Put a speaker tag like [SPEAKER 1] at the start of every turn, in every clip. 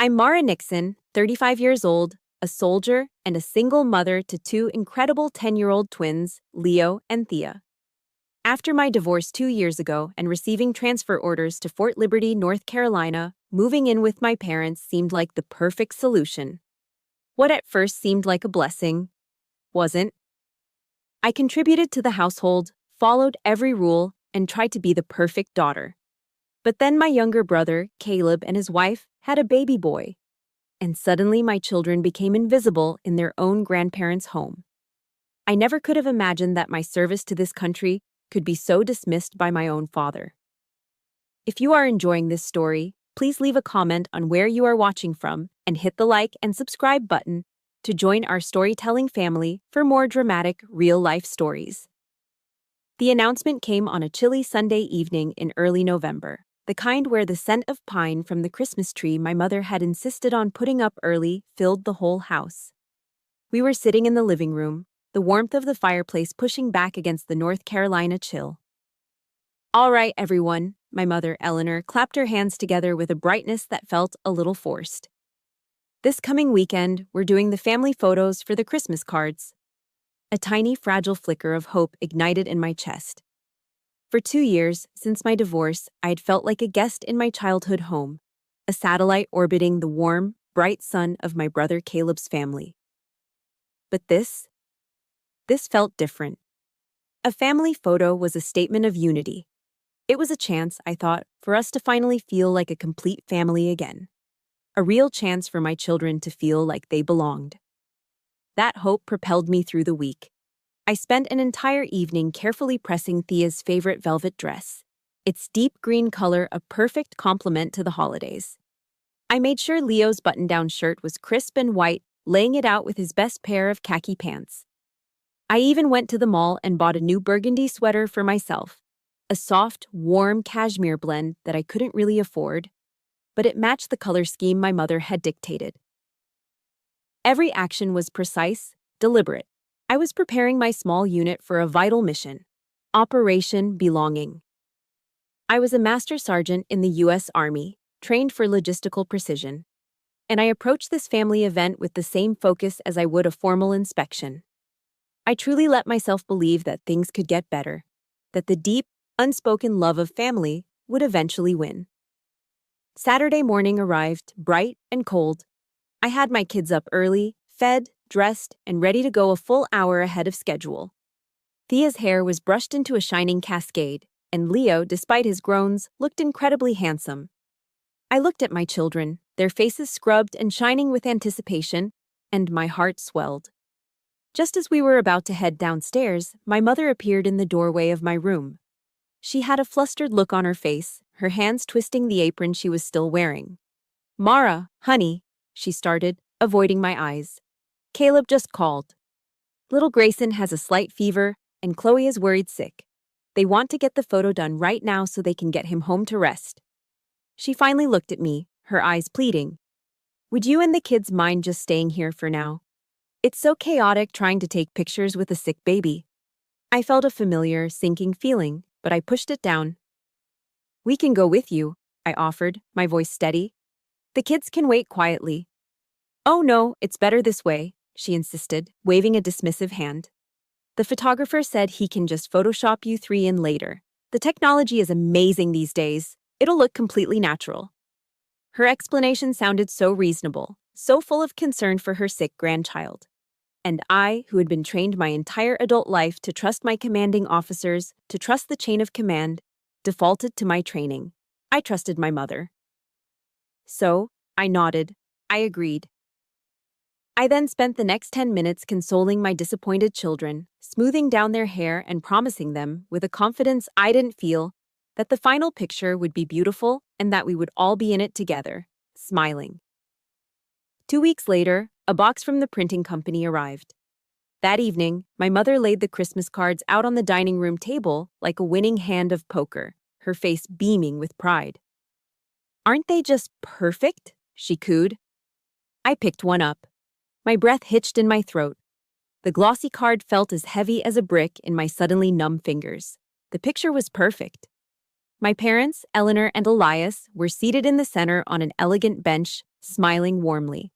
[SPEAKER 1] I'm Mara Nixon, 35 years old, a soldier, and a single mother to two incredible 10-year-old twins, Leo and Thea. After my divorce 2 years ago and receiving transfer orders to Fort Liberty, North Carolina, moving in with my parents seemed like the perfect solution. What at first seemed like a blessing wasn't. I contributed to the household, followed every rule, and tried to be the perfect daughter. But then my younger brother, Caleb, and his wife had a baby boy. And suddenly my children became invisible in their own grandparents' home. I never could have imagined that my service to this country could be so dismissed by my own father. If you are enjoying this story, please leave a comment on where you are watching from and hit the like and subscribe button to join our storytelling family for more dramatic, real-life stories. The announcement came on a chilly Sunday evening in early November, the kind where the scent of pine from the Christmas tree my mother had insisted on putting up early filled the whole house. We were sitting in the living room, the warmth of the fireplace pushing back against the North Carolina chill. "All right, everyone," my mother, Eleanor, clapped her hands together with a brightness that felt a little forced. "This coming weekend, we're doing the family photos for the Christmas cards." A tiny, fragile flicker of hope ignited in my chest. For 2 years, since my divorce, I had felt like a guest in my childhood home, a satellite orbiting the warm, bright sun of my brother Caleb's family. But this felt different. A family photo was a statement of unity. It was a chance, I thought, for us to finally feel like a complete family again. A real chance for my children to feel like they belonged. That hope propelled me through the week. I spent an entire evening carefully pressing Thea's favorite velvet dress, its deep green color a perfect complement to the holidays. I made sure Leo's button-down shirt was crisp and white, laying it out with his best pair of khaki pants. I even went to the mall and bought a new burgundy sweater for myself, a soft, warm cashmere blend that I couldn't really afford, but it matched the color scheme my mother had dictated. Every action was precise, deliberate. I was preparing my small unit for a vital mission, Operation Belonging. I was a master sergeant in the U.S. Army, trained for logistical precision, and I approached this family event with the same focus as I would a formal inspection. I truly let myself believe that things could get better, that the deep, unspoken love of family would eventually win. Saturday morning arrived, bright and cold. I had my kids up early, fed, dressed, and ready to go a full hour ahead of schedule. Thea's hair was brushed into a shining cascade, and Leo, despite his groans, looked incredibly handsome. I looked at my children, their faces scrubbed and shining with anticipation, and my heart swelled. Just as we were about to head downstairs, my mother appeared in the doorway of my room. She had a flustered look on her face, her hands twisting the apron she was still wearing. "Mara, honey," she started, avoiding my eyes. "Caleb just called. Little Grayson has a slight fever, and Chloe is worried sick. They want to get the photo done right now so they can get him home to rest." She finally looked at me, her eyes pleading. "Would you and the kids mind just staying here for now? It's so chaotic trying to take pictures with a sick baby." I felt a familiar, sinking feeling, but I pushed it down. "We can go with you," I offered, my voice steady. "The kids can wait quietly." "Oh no, it's better this way," she insisted, waving a dismissive hand. "The photographer said he can just Photoshop you three in later. The technology is amazing these days. It'll look completely natural." Her explanation sounded so reasonable, so full of concern for her sick grandchild. And I, who had been trained my entire adult life to trust my commanding officers, to trust the chain of command, defaulted to my training. I trusted my mother. So, I nodded. I agreed. I then spent the next 10 minutes consoling my disappointed children, smoothing down their hair and promising them, with a confidence I didn't feel, that the final picture would be beautiful and that we would all be in it together, smiling. 2 weeks later, a box from the printing company arrived. That evening, my mother laid the Christmas cards out on the dining room table like a winning hand of poker, her face beaming with pride. "Aren't they just perfect?" she cooed. I picked one up. My breath hitched in my throat. The glossy card felt as heavy as a brick in my suddenly numb fingers. The picture was perfect. My parents, Eleanor and Elias, were seated in the center on an elegant bench, smiling warmly.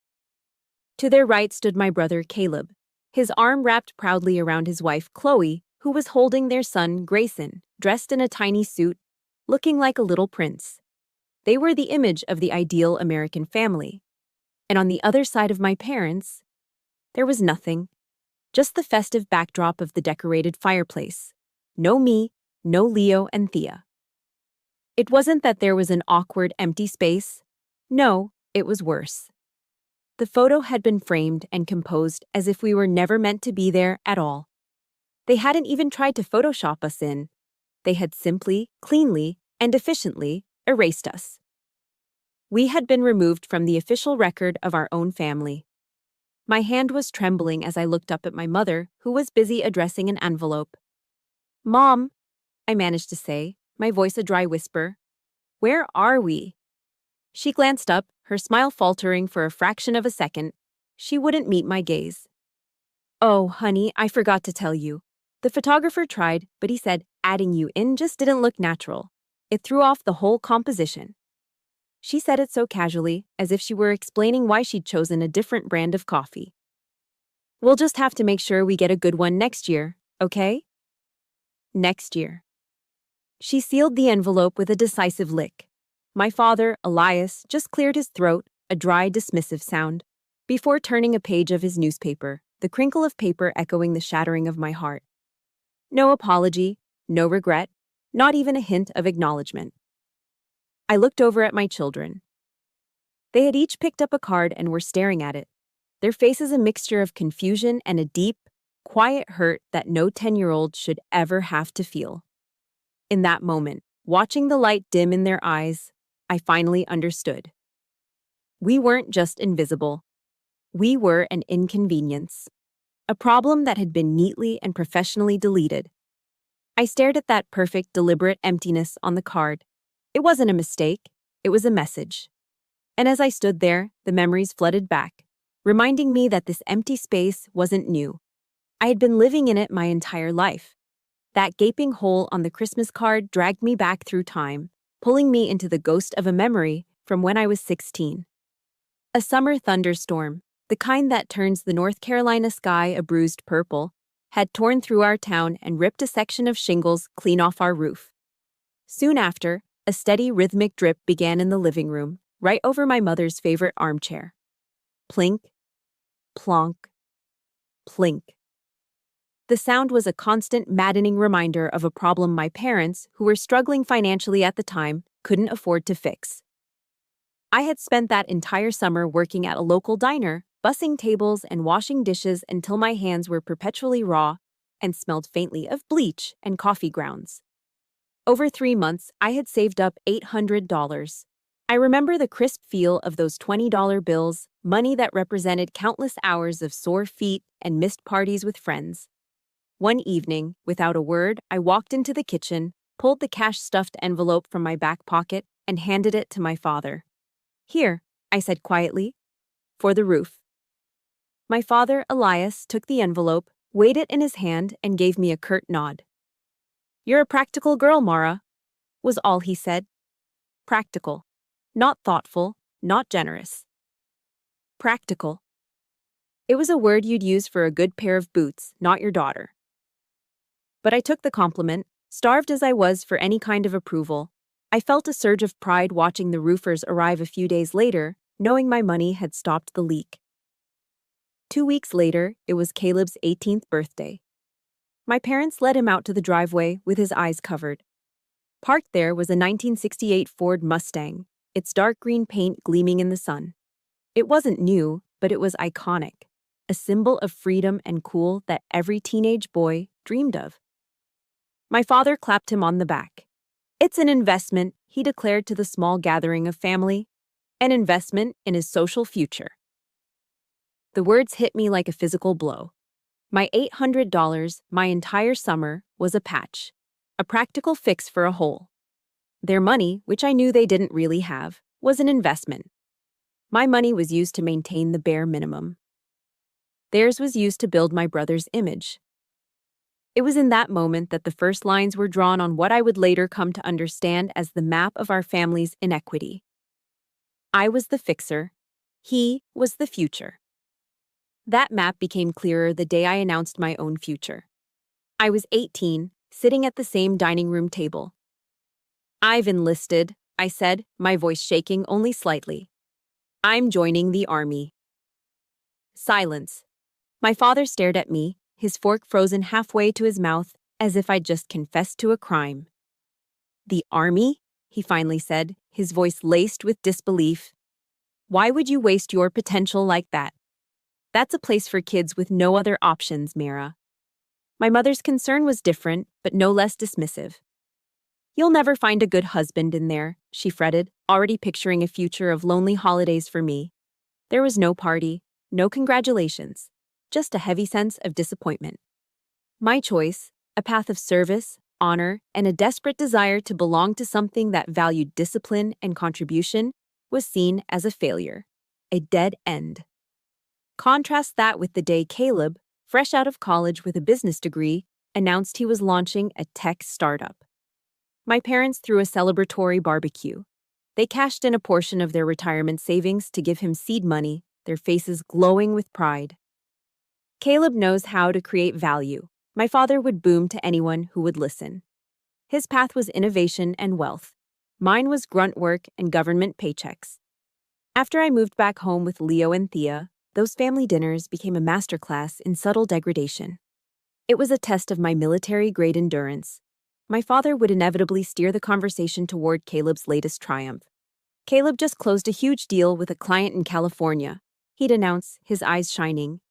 [SPEAKER 1] To their right stood my brother Caleb, his arm wrapped proudly around his wife Chloe, who was holding their son Grayson, dressed in a tiny suit, looking like a little prince. They were the image of the ideal American family. And on the other side of my parents, there was nothing, just the festive backdrop of the decorated fireplace. No me, no Leo and Thea. It wasn't that there was an awkward, empty space. No, it was worse. The photo had been framed and composed as if we were never meant to be there at all. They hadn't even tried to Photoshop us in. They had simply, cleanly, and efficiently erased us. We had been removed from the official record of our own family. My hand was trembling as I looked up at my mother, who was busy addressing an envelope. "Mom," I managed to say, my voice a dry whisper, "where are we?" She glanced up, her smile faltering for a fraction of a second. She wouldn't meet my gaze. "Oh, honey, I forgot to tell you. The photographer tried, but he said adding you in just didn't look natural. It threw off the whole composition." She said it so casually, as if she were explaining why she'd chosen a different brand of coffee. "We'll just have to make sure we get a good one next year, okay?" Next year. She sealed the envelope with a decisive lick. My father, Elias, just cleared his throat, a dry, dismissive sound, before turning a page of his newspaper, the crinkle of paper echoing the shattering of my heart. No apology, no regret, not even a hint of acknowledgement. I looked over at my children. They had each picked up a card and were staring at it, their faces a mixture of confusion and a deep, quiet hurt that no 10-year-old should ever have to feel. In that moment, watching the light dim in their eyes, I finally understood. We weren't just invisible. We were an inconvenience. A problem that had been neatly and professionally deleted. I stared at that perfect, deliberate emptiness on the card. It wasn't a mistake, it was a message. And as I stood there, the memories flooded back, reminding me that this empty space wasn't new. I had been living in it my entire life. That gaping hole on the Christmas card dragged me back through time, pulling me into the ghost of a memory from when I was 16. A summer thunderstorm, the kind that turns the North Carolina sky a bruised purple, had torn through our town and ripped a section of shingles clean off our roof. Soon after, a steady rhythmic drip began in the living room, right over my mother's favorite armchair. Plink, plonk, plink. The sound was a constant, maddening reminder of a problem my parents, who were struggling financially at the time, couldn't afford to fix. I had spent that entire summer working at a local diner, bussing tables and washing dishes until my hands were perpetually raw and smelled faintly of bleach and coffee grounds. Over 3 months, I had saved up $800. I remember the crisp feel of those $20 bills, money that represented countless hours of sore feet and missed parties with friends. One evening, without a word, I walked into the kitchen, pulled the cash-stuffed envelope from my back pocket, and handed it to my father. "Here," I said quietly, "for the roof." My father, Elias, took the envelope, weighed it in his hand, and gave me a curt nod. "You're a practical girl, Mara," was all he said. Practical. Not thoughtful, not generous. Practical. It was a word you'd use for a good pair of boots, not your daughter. But I took the compliment, starved as I was for any kind of approval. I felt a surge of pride watching the roofers arrive a few days later, knowing my money had stopped the leak. 2 weeks later, it was Caleb's 18th birthday. My parents led him out to the driveway with his eyes covered. Parked there was a 1968 Ford Mustang, its dark green paint gleaming in the sun. It wasn't new, but it was iconic, a symbol of freedom and cool that every teenage boy dreamed of. My father clapped him on the back. "It's an investment," he declared to the small gathering of family. "An investment in his social future." The words hit me like a physical blow. My $800, my entire summer, was a patch, a practical fix for a hole. Their money, which I knew they didn't really have, was an investment. My money was used to maintain the bare minimum. Theirs was used to build my brother's image. It was in that moment that the first lines were drawn on what I would later come to understand as the map of our family's inequity. I was the fixer, He was the future. That map became clearer the day I announced my own future. I was 18, sitting at the same dining room table. "I've enlisted," I said, my voice shaking only slightly. "I'm joining the army." Silence. My father stared at me, his fork frozen halfway to his mouth, as if I'd just confessed to a crime. "The army?" he finally said, his voice laced with disbelief. "Why would you waste your potential like that? That's a place for kids with no other options, Mira." My mother's concern was different, but no less dismissive. "You'll never find a good husband in there," she fretted, already picturing a future of lonely holidays for me. There was no party, no congratulations, just a heavy sense of disappointment. My choice, a path of service, honor, and a desperate desire to belong to something that valued discipline and contribution, was seen as a failure, a dead end. Contrast that with the day Caleb, fresh out of college with a business degree, announced he was launching a tech startup. My parents threw a celebratory barbecue. They cashed in a portion of their retirement savings to give him seed money, their faces glowing with pride. "Caleb knows how to create value," my father would boom to anyone who would listen. His path was innovation and wealth. Mine was grunt work and government paychecks. After I moved back home with Leo and Thea, those family dinners became a masterclass in subtle degradation. It was a test of my military-grade endurance. My father would inevitably steer the conversation toward Caleb's latest triumph. "Caleb just closed a huge deal with a client in California," he'd announce, his eyes shining.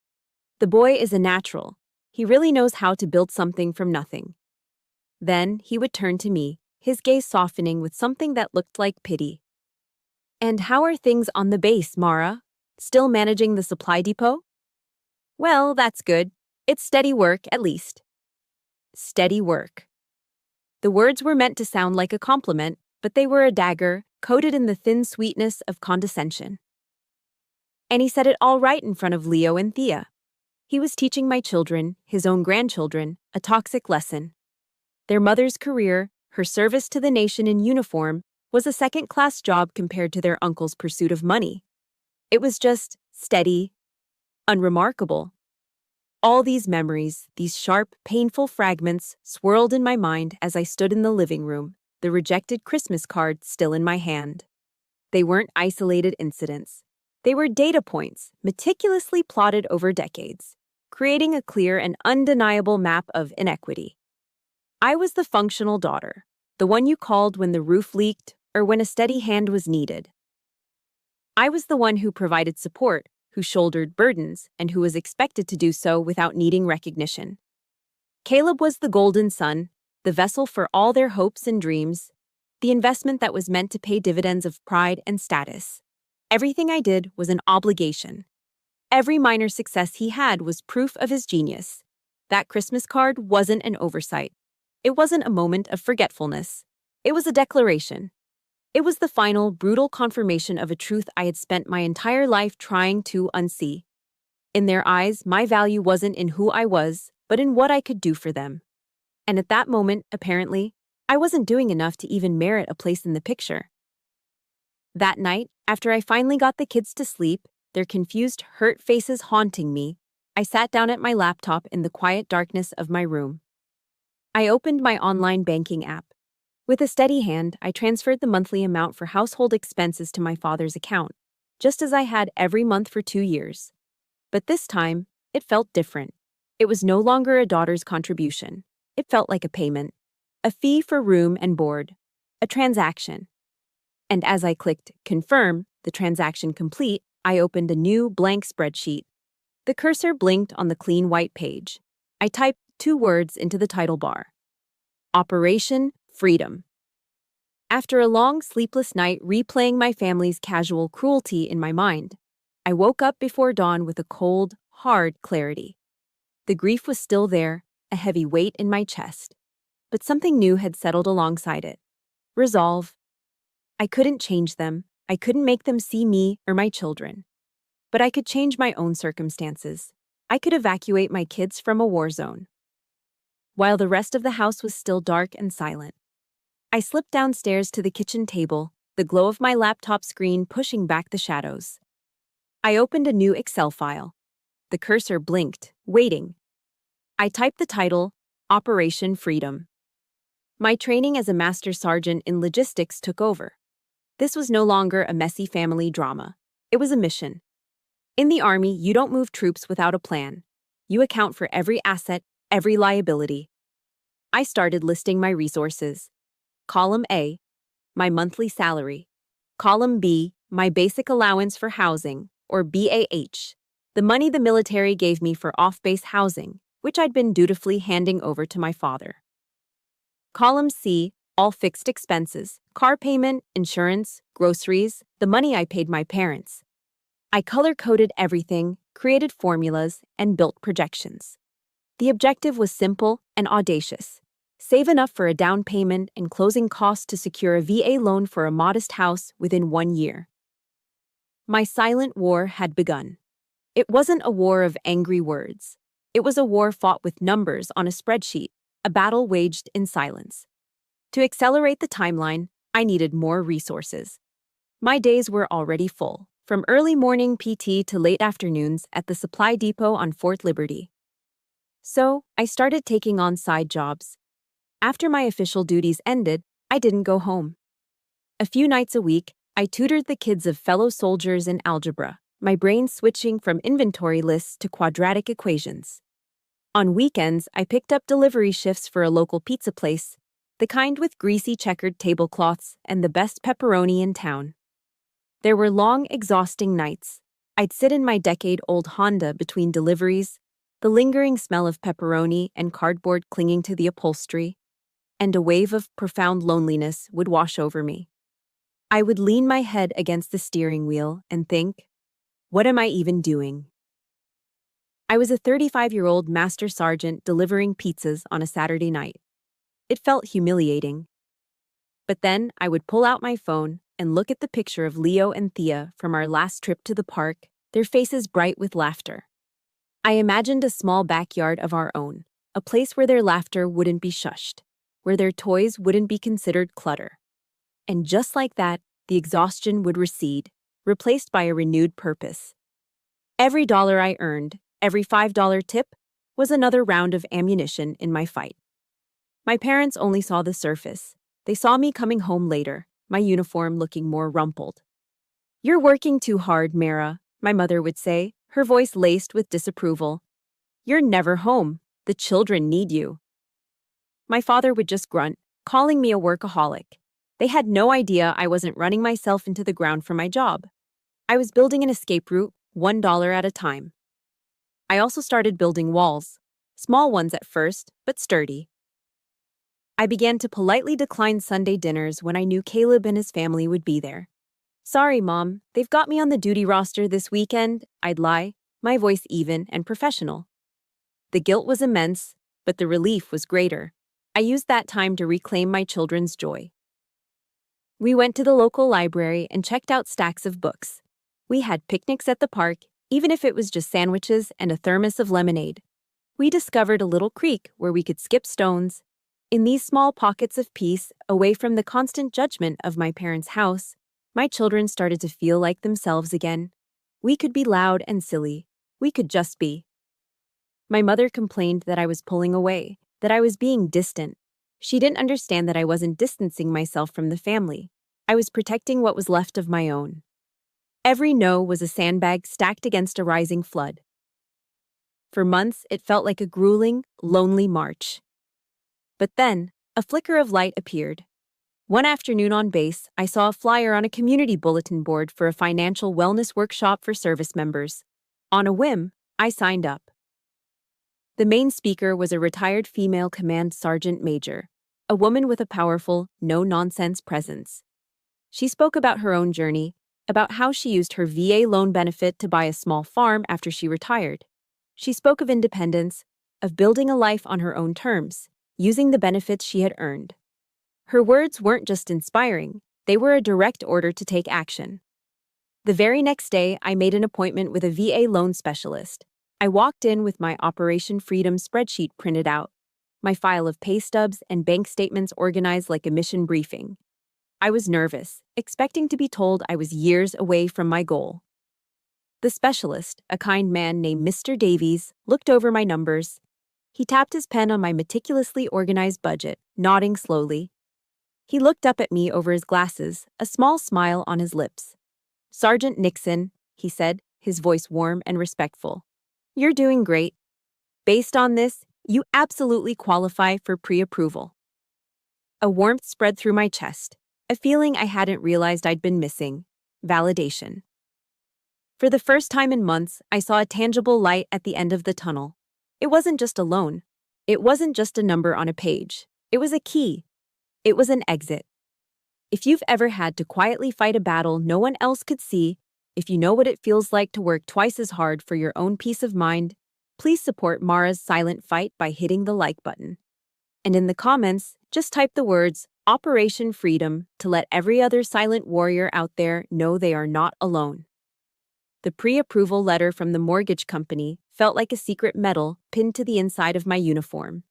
[SPEAKER 1] "The boy is a natural. He really knows how to build something from nothing." Then he would turn to me, his gaze softening with something that looked like pity. "And how are things on the base, Mara? Still managing the supply depot?" "Well, that's good. It's steady work, at least." Steady work. The words were meant to sound like a compliment, but they were a dagger, coated in the thin sweetness of condescension. And he said it all right in front of Leo and Thea. He was teaching my children, his own grandchildren, a toxic lesson. Their mother's career, her service to the nation in uniform, was a second-class job compared to their uncle's pursuit of money. It was just steady, unremarkable. All these memories, these sharp, painful fragments, swirled in my mind as I stood in the living room, the rejected Christmas card still in my hand. They weren't isolated incidents. They were data points, meticulously plotted over decades, creating a clear and undeniable map of inequity. I was the functional daughter, the one you called when the roof leaked or when a steady hand was needed. I was the one who provided support, who shouldered burdens, and who was expected to do so without needing recognition. Caleb was the golden son, the vessel for all their hopes and dreams, the investment that was meant to pay dividends of pride and status. Everything I did was an obligation. Every minor success he had was proof of his genius. That Christmas card wasn't an oversight. It wasn't a moment of forgetfulness. It was a declaration. It was the final, brutal confirmation of a truth I had spent my entire life trying to unsee. In their eyes, my value wasn't in who I was, but in what I could do for them. And at that moment, apparently, I wasn't doing enough to even merit a place in the picture. That night, after I finally got the kids to sleep, their confused, hurt faces haunting me, I sat down at my laptop in the quiet darkness of my room. I opened my online banking app. With a steady hand, I transferred the monthly amount for household expenses to my father's account, just as I had every month for 2 years. But this time, it felt different. It was no longer a daughter's contribution. It felt like a payment, a fee for room and board, a transaction. And as I clicked Confirm, the transaction complete, I opened a new blank spreadsheet. The cursor blinked on the clean white page. I typed 2 words into the title bar. Operation Freedom. After a long, sleepless night replaying my family's casual cruelty in my mind, I woke up before dawn with a cold, hard clarity. The grief was still there, a heavy weight in my chest. But something new had settled alongside it. Resolve. I couldn't change them. I couldn't make them see me or my children. But I could change my own circumstances. I could evacuate my kids from a war zone. While the rest of the house was still dark and silent, I slipped downstairs to the kitchen table, the glow of my laptop screen pushing back the shadows. I opened a new Excel file. The cursor blinked, waiting. I typed the title, Operation Freedom. My training as a master sergeant in logistics took over. This was no longer a messy family drama. It was a mission. In the Army, you don't move troops without a plan. You account for every asset, every liability. I started listing my resources. Column A, my monthly salary. Column B, my basic allowance for housing, or BAH, the money the military gave me for off-base housing, which I'd been dutifully handing over to my father. Column C, all fixed expenses, car payment, insurance, groceries, the money I paid my parents. I color-coded everything, created formulas, and built projections. The objective was simple and audacious. Save enough for a down payment and closing costs to secure a VA loan for a modest house within 1 year. My silent war had begun. It wasn't a war of angry words. It was a war fought with numbers on a spreadsheet, a battle waged in silence. To accelerate the timeline, I needed more resources. My days were already full, from early morning PT to late afternoons at the supply depot on Fort Liberty. So, I started taking on side jobs. After my official duties ended, I didn't go home. A few nights a week, I tutored the kids of fellow soldiers in algebra, my brain switching from inventory lists to quadratic equations. On weekends, I picked up delivery shifts for a local pizza place, the kind with greasy checkered tablecloths and the best pepperoni in town. There were long, exhausting nights. I'd sit in my decade-old Honda between deliveries, the lingering smell of pepperoni and cardboard clinging to the upholstery, and a wave of profound loneliness would wash over me. I would lean my head against the steering wheel and think, what am I even doing? I was a 35-year-old master sergeant delivering pizzas on a Saturday night. It felt humiliating. But then I would pull out my phone and look at the picture of Leo and Thea from our last trip to the park, their faces bright with laughter. I imagined a small backyard of our own, a place where their laughter wouldn't be shushed, where their toys wouldn't be considered clutter. And just like that, the exhaustion would recede, replaced by a renewed purpose. Every dollar I earned, every $5 tip, was another round of ammunition in my fight. My parents only saw the surface. They saw me coming home later, my uniform looking more rumpled. "You're working too hard, Mara," my mother would say, her voice laced with disapproval. "You're never home. The children need you." My father would just grunt, calling me a workaholic. They had no idea I wasn't running myself into the ground for my job. I was building an escape route, $1 at a time. I also started building walls, small ones at first, but sturdy. I began to politely decline Sunday dinners when I knew Caleb and his family would be there. "Sorry, Mom, they've got me on the duty roster this weekend," I'd lie, my voice even and professional. The guilt was immense, but the relief was greater. I used that time to reclaim my children's joy. We went to the local library and checked out stacks of books. We had picnics at the park, even if it was just sandwiches and a thermos of lemonade. We discovered a little creek where we could skip stones. In these small pockets of peace, away from the constant judgment of my parents' house, my children started to feel like themselves again. We could be loud and silly. We could just be. My mother complained that I was pulling away, that I was being distant. She didn't understand that I wasn't distancing myself from the family. I was protecting what was left of my own. Every no was a sandbag stacked against a rising flood. For months, it felt like a grueling, lonely march. But then, a flicker of light appeared. One afternoon on base, I saw a flyer on a community bulletin board for a financial wellness workshop for service members. On a whim, I signed up. The main speaker was a retired female command sergeant major, a woman with a powerful, no-nonsense presence. She spoke about her own journey, about how she used her VA loan benefit to buy a small farm after she retired. She spoke of independence, of building a life on her own terms, using the benefits she had earned. Her words weren't just inspiring, they were a direct order to take action. The very next day, I made an appointment with a VA loan specialist. I walked in with my Operation Freedom spreadsheet printed out, my file of pay stubs and bank statements organized like a mission briefing. I was nervous, expecting to be told I was years away from my goal. The specialist, a kind man named Mr. Davies, looked over my numbers. He tapped his pen on my meticulously organized budget, nodding slowly. He looked up at me over his glasses, a small smile on his lips. "Sergeant Nixon," he said, his voice warm and respectful. "You're doing great. Based on this, you absolutely qualify for pre-approval." A warmth spread through my chest, a feeling I hadn't realized I'd been missing: validation. For the first time in months, I saw a tangible light at the end of the tunnel. It wasn't just a loan. It wasn't just a number on a page. It was a key. It was an exit. If you've ever had to quietly fight a battle no one else could see, if you know what it feels like to work twice as hard for your own peace of mind, please support Mara's silent fight by hitting the like button. And in the comments, just type the words Operation Freedom to let every other silent warrior out there know they are not alone. The pre-approval letter from the mortgage company felt like a secret medal pinned to the inside of my uniform.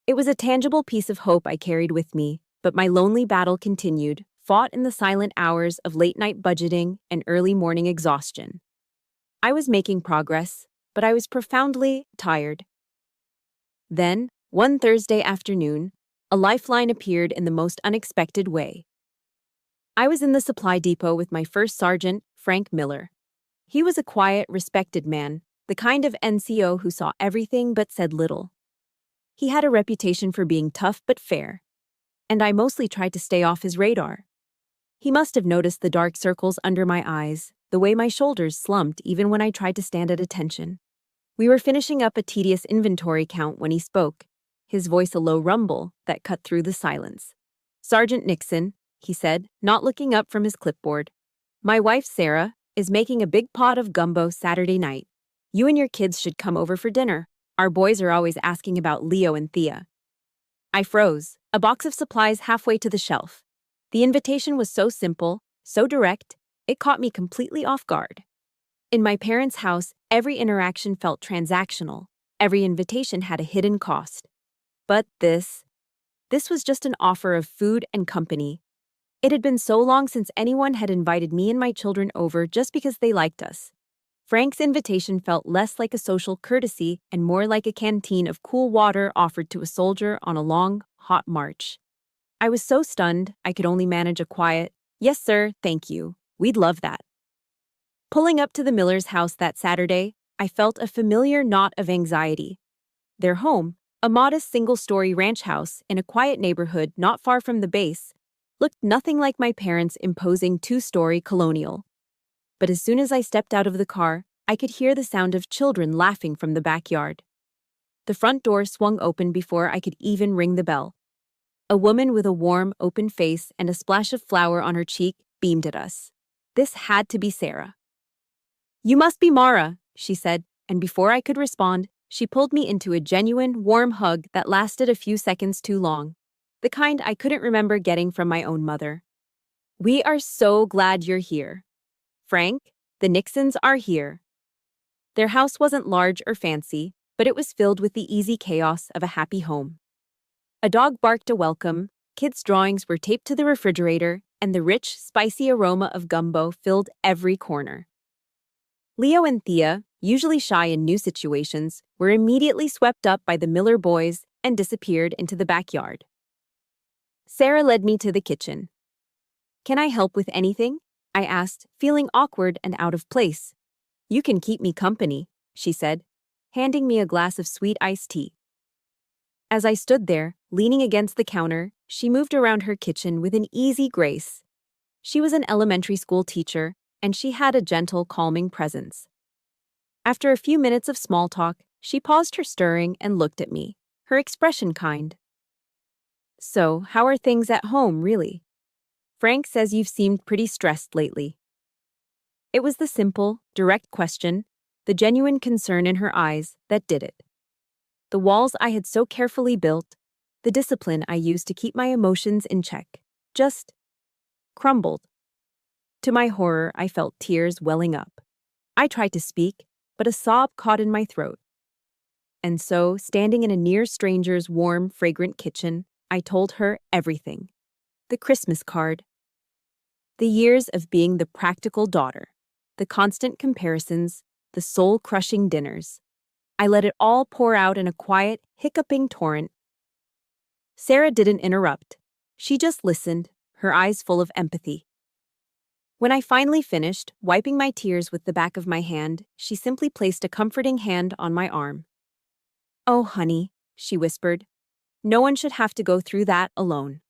[SPEAKER 1] It was a tangible piece of hope I carried with me, but my lonely battle continued, fought in the silent hours of late-night budgeting and early morning exhaustion. I was making progress, but I was profoundly tired. Then, one Thursday afternoon, a lifeline appeared in the most unexpected way. I was in the supply depot with my first sergeant, Frank Miller. He was a quiet, respected man, the kind of NCO who saw everything but said little. He had a reputation for being tough but fair, and I mostly tried to stay off his radar. He must have noticed the dark circles under my eyes, the way my shoulders slumped even when I tried to stand at attention. We were finishing up a tedious inventory count when he spoke, his voice a low rumble that cut through the silence. "Sergeant Nixon," he said, not looking up from his clipboard. "My wife, Sarah, is making a big pot of gumbo Saturday night. You and your kids should come over for dinner. Our boys are always asking about Leo and Thea." I froze, a box of supplies halfway to the shelf. The invitation was so simple, so direct, it caught me completely off guard. In my parents' house, every interaction felt transactional. Every invitation had a hidden cost. But this was just an offer of food and company. It had been so long since anyone had invited me and my children over just because they liked us. Frank's invitation felt less like a social courtesy and more like a canteen of cool water offered to a soldier on a long, hot march. I was so stunned, I could only manage a quiet, "Yes, sir, thank you. We'd love that." Pulling up to the Miller's house that Saturday, I felt a familiar knot of anxiety. Their home, a modest single-story ranch house in a quiet neighborhood not far from the base, looked nothing like my parents' imposing two-story colonial. But as soon as I stepped out of the car, I could hear the sound of children laughing from the backyard. The front door swung open before I could even ring the bell. A woman with a warm, open face and a splash of flour on her cheek beamed at us. This had to be Sarah. "You must be Mara," she said, and before I could respond, she pulled me into a genuine, warm hug that lasted a few seconds too long. The kind I couldn't remember getting from my own mother. "We are so glad you're here. Frank, the Nixons are here." Their house wasn't large or fancy, but it was filled with the easy chaos of a happy home. A dog barked a welcome, kids' drawings were taped to the refrigerator, and the rich, spicy aroma of gumbo filled every corner. Leo and Thea, usually shy in new situations, were immediately swept up by the Miller boys and disappeared into the backyard. Sarah led me to the kitchen. "Can I help with anything?" I asked, feeling awkward and out of place. "You can keep me company," she said, handing me a glass of sweet iced tea. As I stood there, leaning against the counter, she moved around her kitchen with an easy grace. She was an elementary school teacher, and she had a gentle, calming presence. After a few minutes of small talk, she paused her stirring and looked at me, her expression kind. "So, how are things at home, really? Frank says you've seemed pretty stressed lately." It was the simple, direct question, the genuine concern in her eyes, that did it. The walls I had so carefully built, the discipline I used to keep my emotions in check, just crumbled. To my horror, I felt tears welling up. I tried to speak, but a sob caught in my throat. And so, standing in a near stranger's warm, fragrant kitchen, I told her everything. The Christmas card. The years of being the practical daughter. the constant comparisons, the soul-crushing dinners. I let it all pour out in a quiet, hiccuping torrent. Sarah didn't interrupt. She just listened, her eyes full of empathy. When I finally finished, wiping my tears with the back of my hand, she simply placed a comforting hand on my arm. "Oh, honey," she whispered. "No one should have to go through that alone."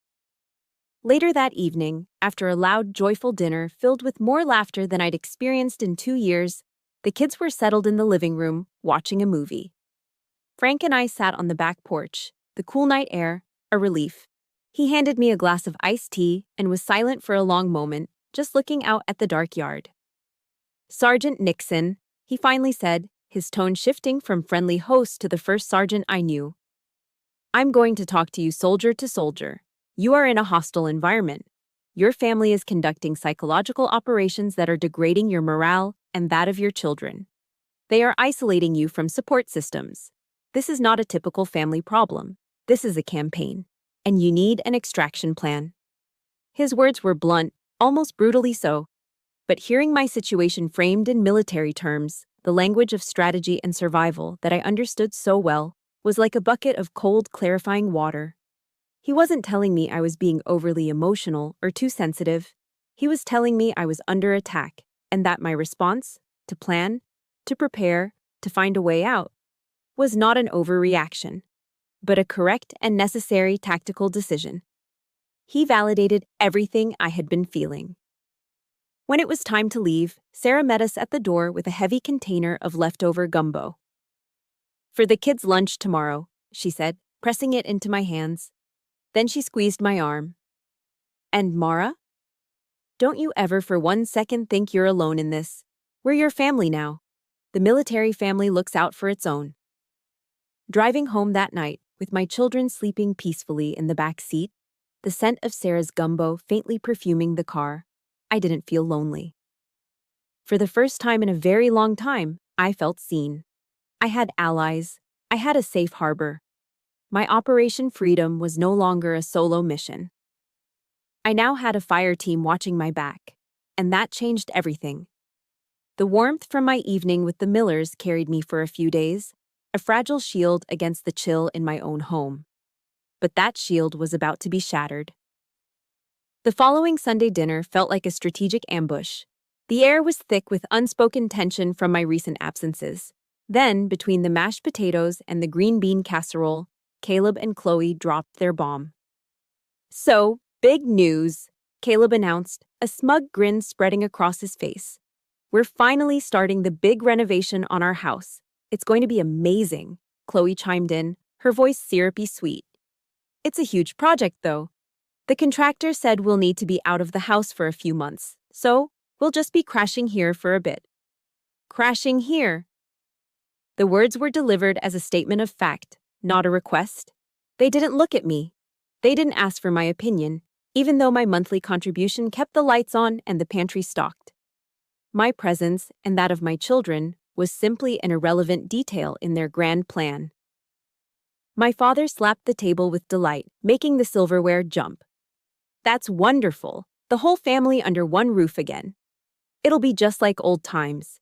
[SPEAKER 1] Later that evening, after a loud, joyful dinner filled with more laughter than I'd experienced in 2 years, the kids were settled in the living room, watching a movie. Frank and I sat on the back porch, the cool night air, a relief. He handed me a glass of iced tea and was silent for a long moment, just looking out at the dark yard. "Sergeant Nixon," he finally said, his tone shifting from friendly host to the first sergeant I knew. "I'm going to talk to you soldier to soldier. You are in a hostile environment. Your family is conducting psychological operations that are degrading your morale and that of your children. They are isolating you from support systems. This is not a typical family problem. This is a campaign, and you need an extraction plan." His words were blunt, almost brutally so, but hearing my situation framed in military terms, the language of strategy and survival that I understood so well, was like a bucket of cold, clarifying water. He wasn't telling me I was being overly emotional or too sensitive. He was telling me I was under attack, and that my response, to plan, to prepare, to find a way out, was not an overreaction, but a correct and necessary tactical decision. He validated everything I had been feeling. When it was time to leave, Sarah met us at the door with a heavy container of leftover gumbo. "For the kids' lunch tomorrow," she said, pressing it into my hands. Then she squeezed my arm. "And Mara? Don't you ever for 1 second think you're alone in this. We're your family now. The military family looks out for its own." Driving home that night, with my children sleeping peacefully in the back seat, the scent of Sarah's gumbo faintly perfuming the car, I didn't feel lonely. For the first time in a very long time, I felt seen. I had allies. I had a safe harbor. My Operation Freedom was no longer a solo mission. I now had a fire team watching my back, and that changed everything. The warmth from my evening with the Millers carried me for a few days, a fragile shield against the chill in my own home. But that shield was about to be shattered. The following Sunday dinner felt like a strategic ambush. The air was thick with unspoken tension from my recent absences. Then, between the mashed potatoes and the green bean casserole, Caleb and Chloe dropped their bomb. "So, big news," Caleb announced, a smug grin spreading across his face. "We're finally starting the big renovation on our house. It's going to be amazing," Chloe chimed in, her voice syrupy sweet. "It's a huge project, though. The contractor said we'll need to be out of the house for a few months, so we'll just be crashing here for a bit." Crashing here. The words were delivered as a statement of fact, not a request. They didn't look at me. They didn't ask for my opinion, even though my monthly contribution kept the lights on and the pantry stocked. My presence, and that of my children, was simply an irrelevant detail in their grand plan. My father slapped the table with delight, making the silverware jump. "That's wonderful. The whole family under one roof again. It'll be just like old times."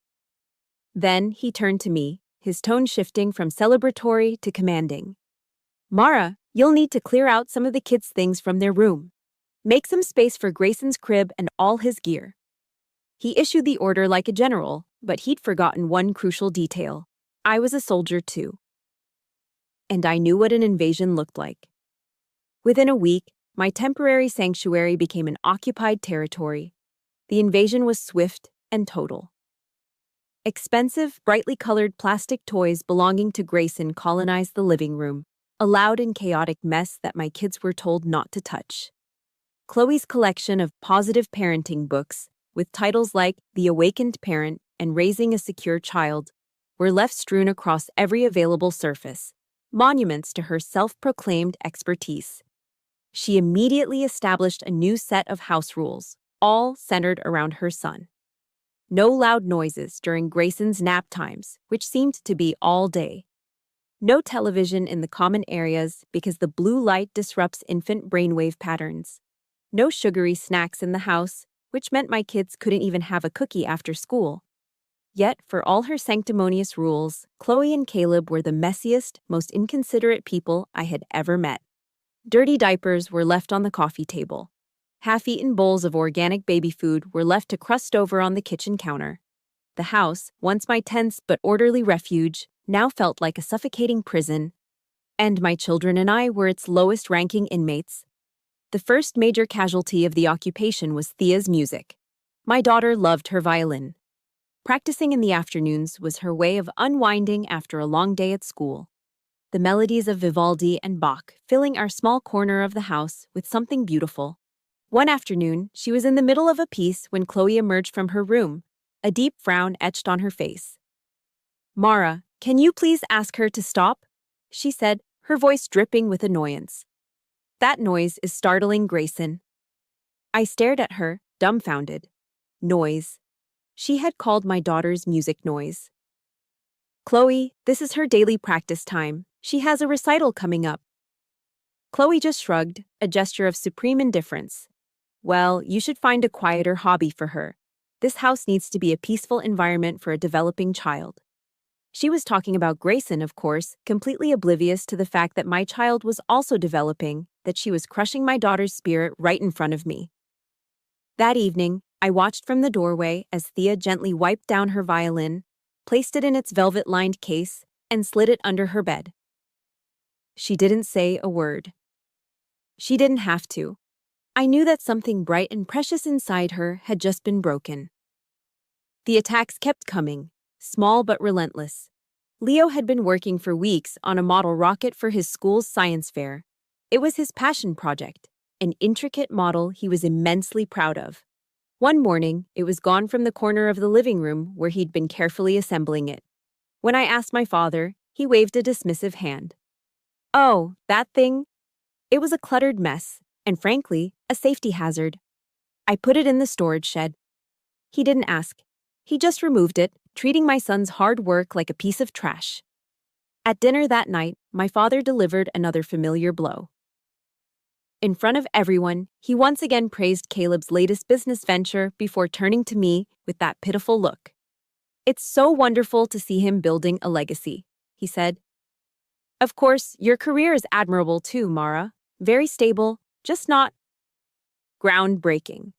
[SPEAKER 1] Then he turned to me, his tone shifting from celebratory to commanding. "Mara, you'll need to clear out some of the kids' things from their room. Make some space for Grayson's crib and all his gear." He issued the order like a general, but he'd forgotten one crucial detail. I was a soldier too. And I knew what an invasion looked like. Within a week, my temporary sanctuary became an occupied territory. The invasion was swift and total. Expensive, brightly colored plastic toys belonging to Grayson colonized the living room, a loud and chaotic mess that my kids were told not to touch. Chloe's collection of positive parenting books, with titles like The Awakened Parent and Raising a Secure Child, were left strewn across every available surface, monuments to her self-proclaimed expertise. She immediately established a new set of house rules, all centered around her son. No loud noises during Grayson's nap times, which seemed to be all day. No television in the common areas because the blue light disrupts infant brainwave patterns. No sugary snacks in the house which meant my kids couldn't even have a cookie after school. Yet, for all her sanctimonious rules, Chloe and Caleb were the messiest, most inconsiderate people I had ever met. Dirty diapers were left on the coffee table. Half-eaten bowls of organic baby food were left to crust over on the kitchen counter. The house, once my tense but orderly refuge, now felt like a suffocating prison. And my children and I were its lowest-ranking inmates. The first major casualty of the occupation was Thea's music. My daughter loved her violin. Practicing in the afternoons was her way of unwinding after a long day at school. The melodies of Vivaldi and Bach filling our small corner of the house with something beautiful. One afternoon, she was in the middle of a piece when Chloe emerged from her room, a deep frown etched on her face. "Mara, can you please ask her to stop?" she said, her voice dripping with annoyance. "That noise is startling Grayson." I stared at her, dumbfounded. Noise. She had called my daughter's music noise. "Chloe, this is her daily practice time. She has a recital coming up." Chloe just shrugged, a gesture of supreme indifference. "Well, you should find a quieter hobby for her. This house needs to be a peaceful environment for a developing child." She was talking about Grayson, of course, completely oblivious to the fact that my child was also developing, that she was crushing my daughter's spirit right in front of me. That evening, I watched from the doorway as Thea gently wiped down her violin, placed it in its velvet-lined case, and slid it under her bed. She didn't say a word. She didn't have to. I knew that something bright and precious inside her had just been broken. The attacks kept coming, small but relentless. Leo had been working for weeks on a model rocket for his school's science fair. It was his passion project, an intricate model he was immensely proud of. One morning, it was gone from the corner of the living room where he'd been carefully assembling it. When I asked my father, he waved a dismissive hand. "Oh, that thing?" It was a cluttered mess, and frankly, a safety hazard. I put it in the storage shed. He didn't ask. He just removed it, treating my son's hard work like a piece of trash. At dinner that night, my father delivered another familiar blow. In front of everyone, he once again praised Caleb's latest business venture before turning to me with that pitiful look. "It's so wonderful to see him building a legacy," he said. "Of course, your career is admirable too, Mara. Very stable, just not groundbreaking."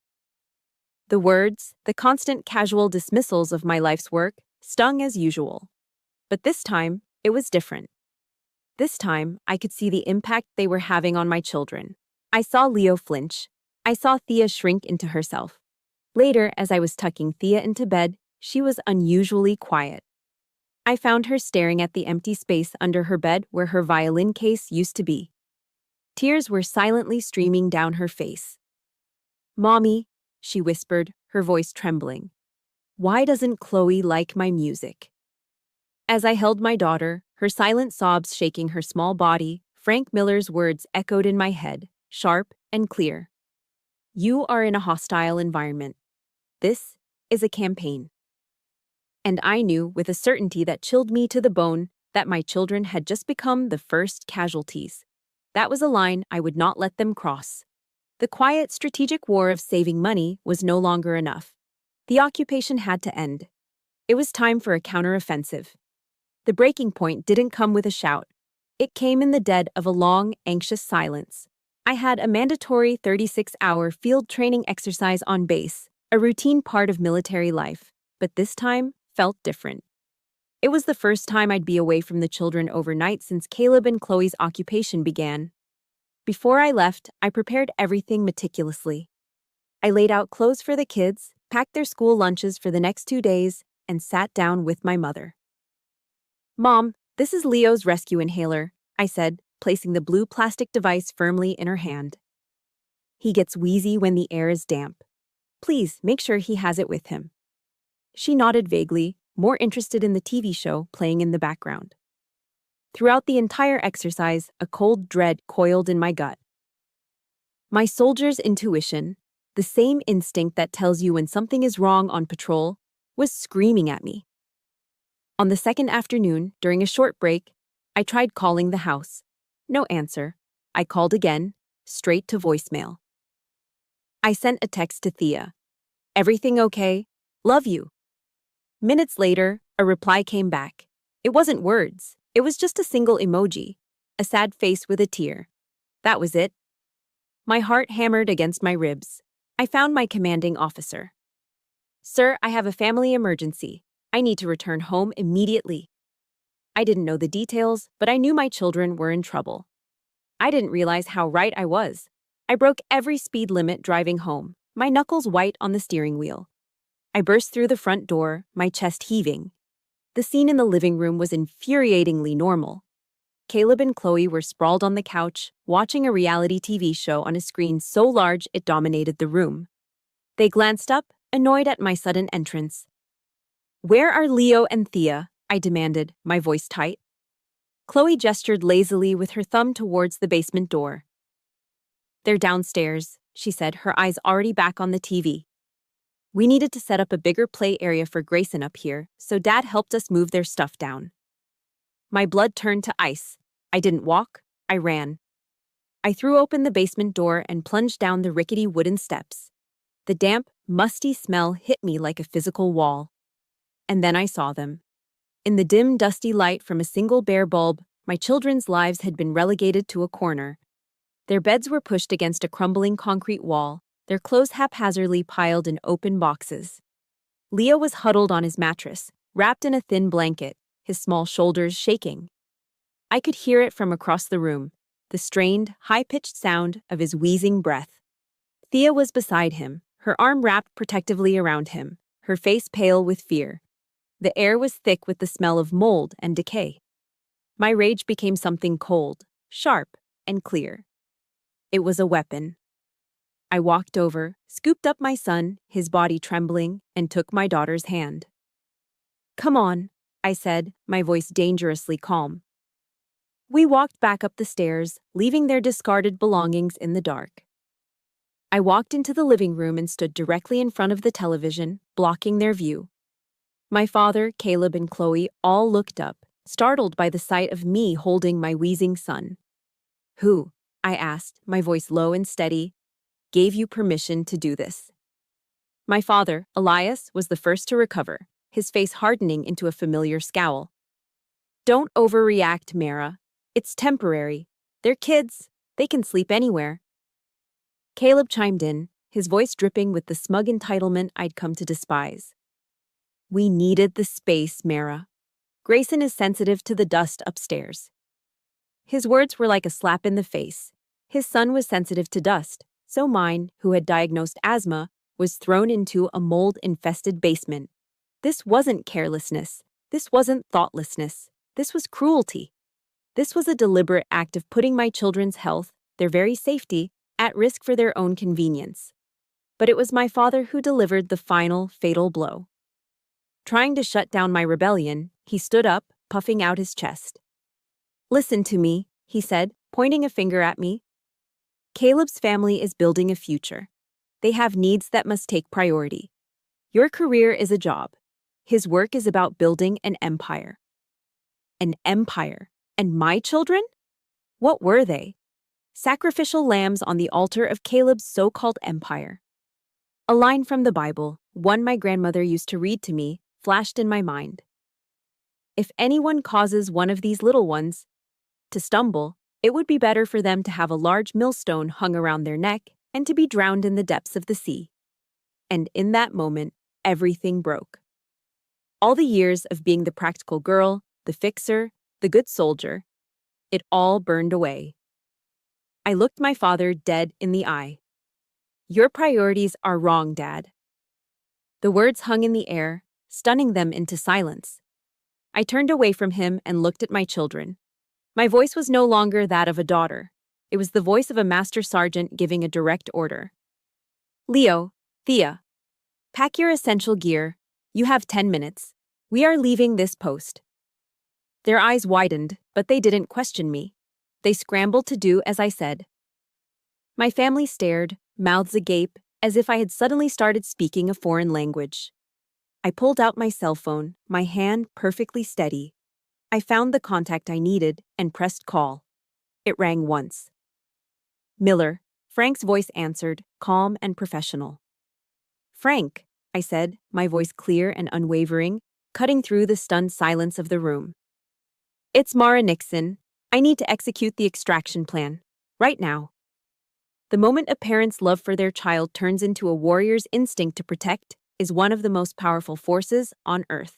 [SPEAKER 1] The words, the constant casual dismissals of my life's work, stung as usual. But this time, it was different. This time, I could see the impact they were having on my children. I saw Leo flinch. I saw Thea shrink into herself. Later, as I was tucking Thea into bed, she was unusually quiet. I found her staring at the empty space under her bed where her violin case used to be. Tears were silently streaming down her face. "Mommy," she whispered, her voice trembling. "Why doesn't Chloe like my music?" As I held my daughter, her silent sobs shaking her small body, Frank Miller's words echoed in my head, sharp and clear. "You are in a hostile environment. This is a campaign." And I knew, with a certainty that chilled me to the bone, that my children had just become the first casualties. That was a line I would not let them cross. The quiet, strategic war of saving money was no longer enough. The occupation had to end. It was time for a counteroffensive. The breaking point didn't come with a shout. It came in the dead of a long, anxious silence. I had a mandatory 36-hour field training exercise on base, a routine part of military life, but this time felt different. It was the first time I'd be away from the children overnight since Caleb and Chloe's occupation began. Before I left, I prepared everything meticulously. I laid out clothes for the kids, packed their school lunches for the next 2 days, and sat down with my mother. "Mom, this is Leo's rescue inhaler," I said, placing the blue plastic device firmly in her hand. "He gets wheezy when the air is damp. Please make sure he has it with him." She nodded vaguely, more interested in the TV show playing in the background. Throughout the entire exercise, a cold dread coiled in my gut. My soldier's intuition, the same instinct that tells you when something is wrong on patrol, was screaming at me. On the second afternoon, during a short break, I tried calling the house. No answer. I called again, straight to voicemail. I sent a text to Thea. Everything okay? Love you. Minutes later, a reply came back. It wasn't words. It was just a single emoji. A sad face with a tear. That was it. My heart hammered against my ribs. I found my commanding officer. Sir, I have a family emergency. I need to return home immediately. I didn't know the details, but I knew my children were in trouble. I didn't realize how right I was. I broke every speed limit driving home, my knuckles white on the steering wheel. I burst through the front door, my chest heaving. The scene in the living room was infuriatingly normal. Caleb and Chloe were sprawled on the couch, watching a reality TV show on a screen so large it dominated the room. They glanced up, annoyed at my sudden entrance. "Where are Leo and Thea?" I demanded, my voice tight. Chloe gestured lazily with her thumb towards the basement door. "They're downstairs," she said, her eyes already back on the TV. "We needed to set up a bigger play area for Grayson up here, so Dad helped us move their stuff down." My blood turned to ice. I didn't walk, I ran. I threw open the basement door and plunged down the rickety wooden steps. The damp, musty smell hit me like a physical wall. And then I saw them. In the dim, dusty light from a single bare bulb, my children's lives had been relegated to a corner. Their beds were pushed against a crumbling concrete wall, their clothes haphazardly piled in open boxes. Leo was huddled on his mattress, wrapped in a thin blanket, his small shoulders shaking. I could hear it from across the room, the strained, high-pitched sound of his wheezing breath. Thea was beside him, her arm wrapped protectively around him, her face pale with fear. The air was thick with the smell of mold and decay. My rage became something cold, sharp, and clear. It was a weapon. I walked over, scooped up my son, his body trembling, and took my daughter's hand. "Come on," I said, my voice dangerously calm. We walked back up the stairs, leaving their discarded belongings in the dark. I walked into the living room and stood directly in front of the television, blocking their view. My father, Caleb, and Chloe all looked up, startled by the sight of me holding my wheezing son. "Who?" I asked, my voice low and steady. "Gave you permission to do this?" My father, Elias, was the first to recover, his face hardening into a familiar scowl. "Don't overreact, Mara. It's temporary. They're kids. They can sleep anywhere." Caleb chimed in, his voice dripping with the smug entitlement I'd come to despise. "We needed the space, Mara. Grayson is sensitive to the dust upstairs." His words were like a slap in the face. His son was sensitive to dust, so mine, who had diagnosed asthma, was thrown into a mold-infested basement. This wasn't carelessness. This wasn't thoughtlessness. This was cruelty. This was a deliberate act of putting my children's health, their very safety, at risk for their own convenience. But it was my father who delivered the final, fatal blow. Trying to shut down my rebellion, he stood up, puffing out his chest. "Listen to me," he said, pointing a finger at me. "Caleb's family is building a future. They have needs that must take priority. Your career is a job. His work is about building an empire." An empire? And my children? What were they? Sacrificial lambs on the altar of Caleb's so-called empire. A line from the Bible, one my grandmother used to read to me, flashed in my mind. "If anyone causes one of these little ones to stumble, it would be better for them to have a large millstone hung around their neck and to be drowned in the depths of the sea." And in that moment, everything broke. All the years of being the practical girl, the fixer, the good soldier, it all burned away. I looked my father dead in the eye. "Your priorities are wrong, Dad." The words hung in the air, stunning them into silence. I turned away from him and looked at my children. My voice was no longer that of a daughter. It was the voice of a master sergeant giving a direct order. "Leo, Thea, pack your essential gear. You have 10 minutes. We are leaving this post." Their eyes widened, but they didn't question me. They scrambled to do as I said. My family stared, mouths agape, as if I had suddenly started speaking a foreign language. I pulled out my cell phone, my hand perfectly steady. I found the contact I needed and pressed call. It rang once. "Miller," Frank's voice answered, calm and professional. Frank, I said, my voice clear and unwavering, cutting through the stunned silence of the room. It's Mara Nixon. I need to execute the extraction plan. Right now. The moment a parent's love for their child turns into a warrior's instinct to protect is one of the most powerful forces on Earth.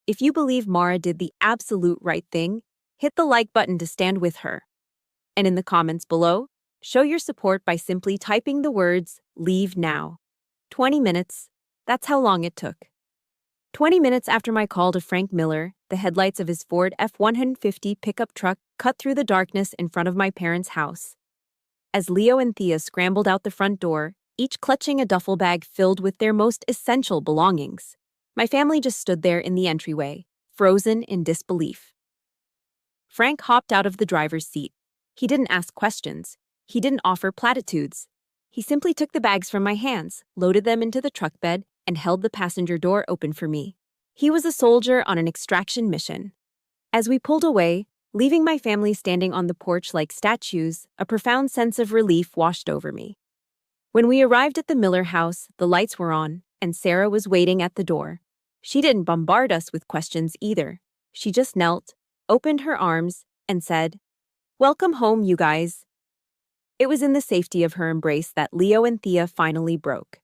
[SPEAKER 1] If you believe Mara did the absolute right thing, hit the like button to stand with her. And in the comments below, show your support by simply typing the words, "Leave now." 20 minutes. That's how long it took. 20 minutes after my call to Frank Miller, the headlights of his Ford F-150 pickup truck cut through the darkness in front of my parents' house. As Leo and Thea scrambled out the front door, each clutching a duffel bag filled with their most essential belongings, my family just stood there in the entryway, frozen in disbelief. Frank hopped out of the driver's seat. He didn't ask questions. He didn't offer platitudes. He simply took the bags from my hands, loaded them into the truck bed, and held the passenger door open for me. He was a soldier on an extraction mission. As we pulled away, leaving my family standing on the porch like statues, a profound sense of relief washed over me. When we arrived at the Miller house, the lights were on, and Sarah was waiting at the door. She didn't bombard us with questions either. She just knelt, opened her arms, and said, "Welcome home, you guys." It was in the safety of her embrace that Leo and Thea finally broke.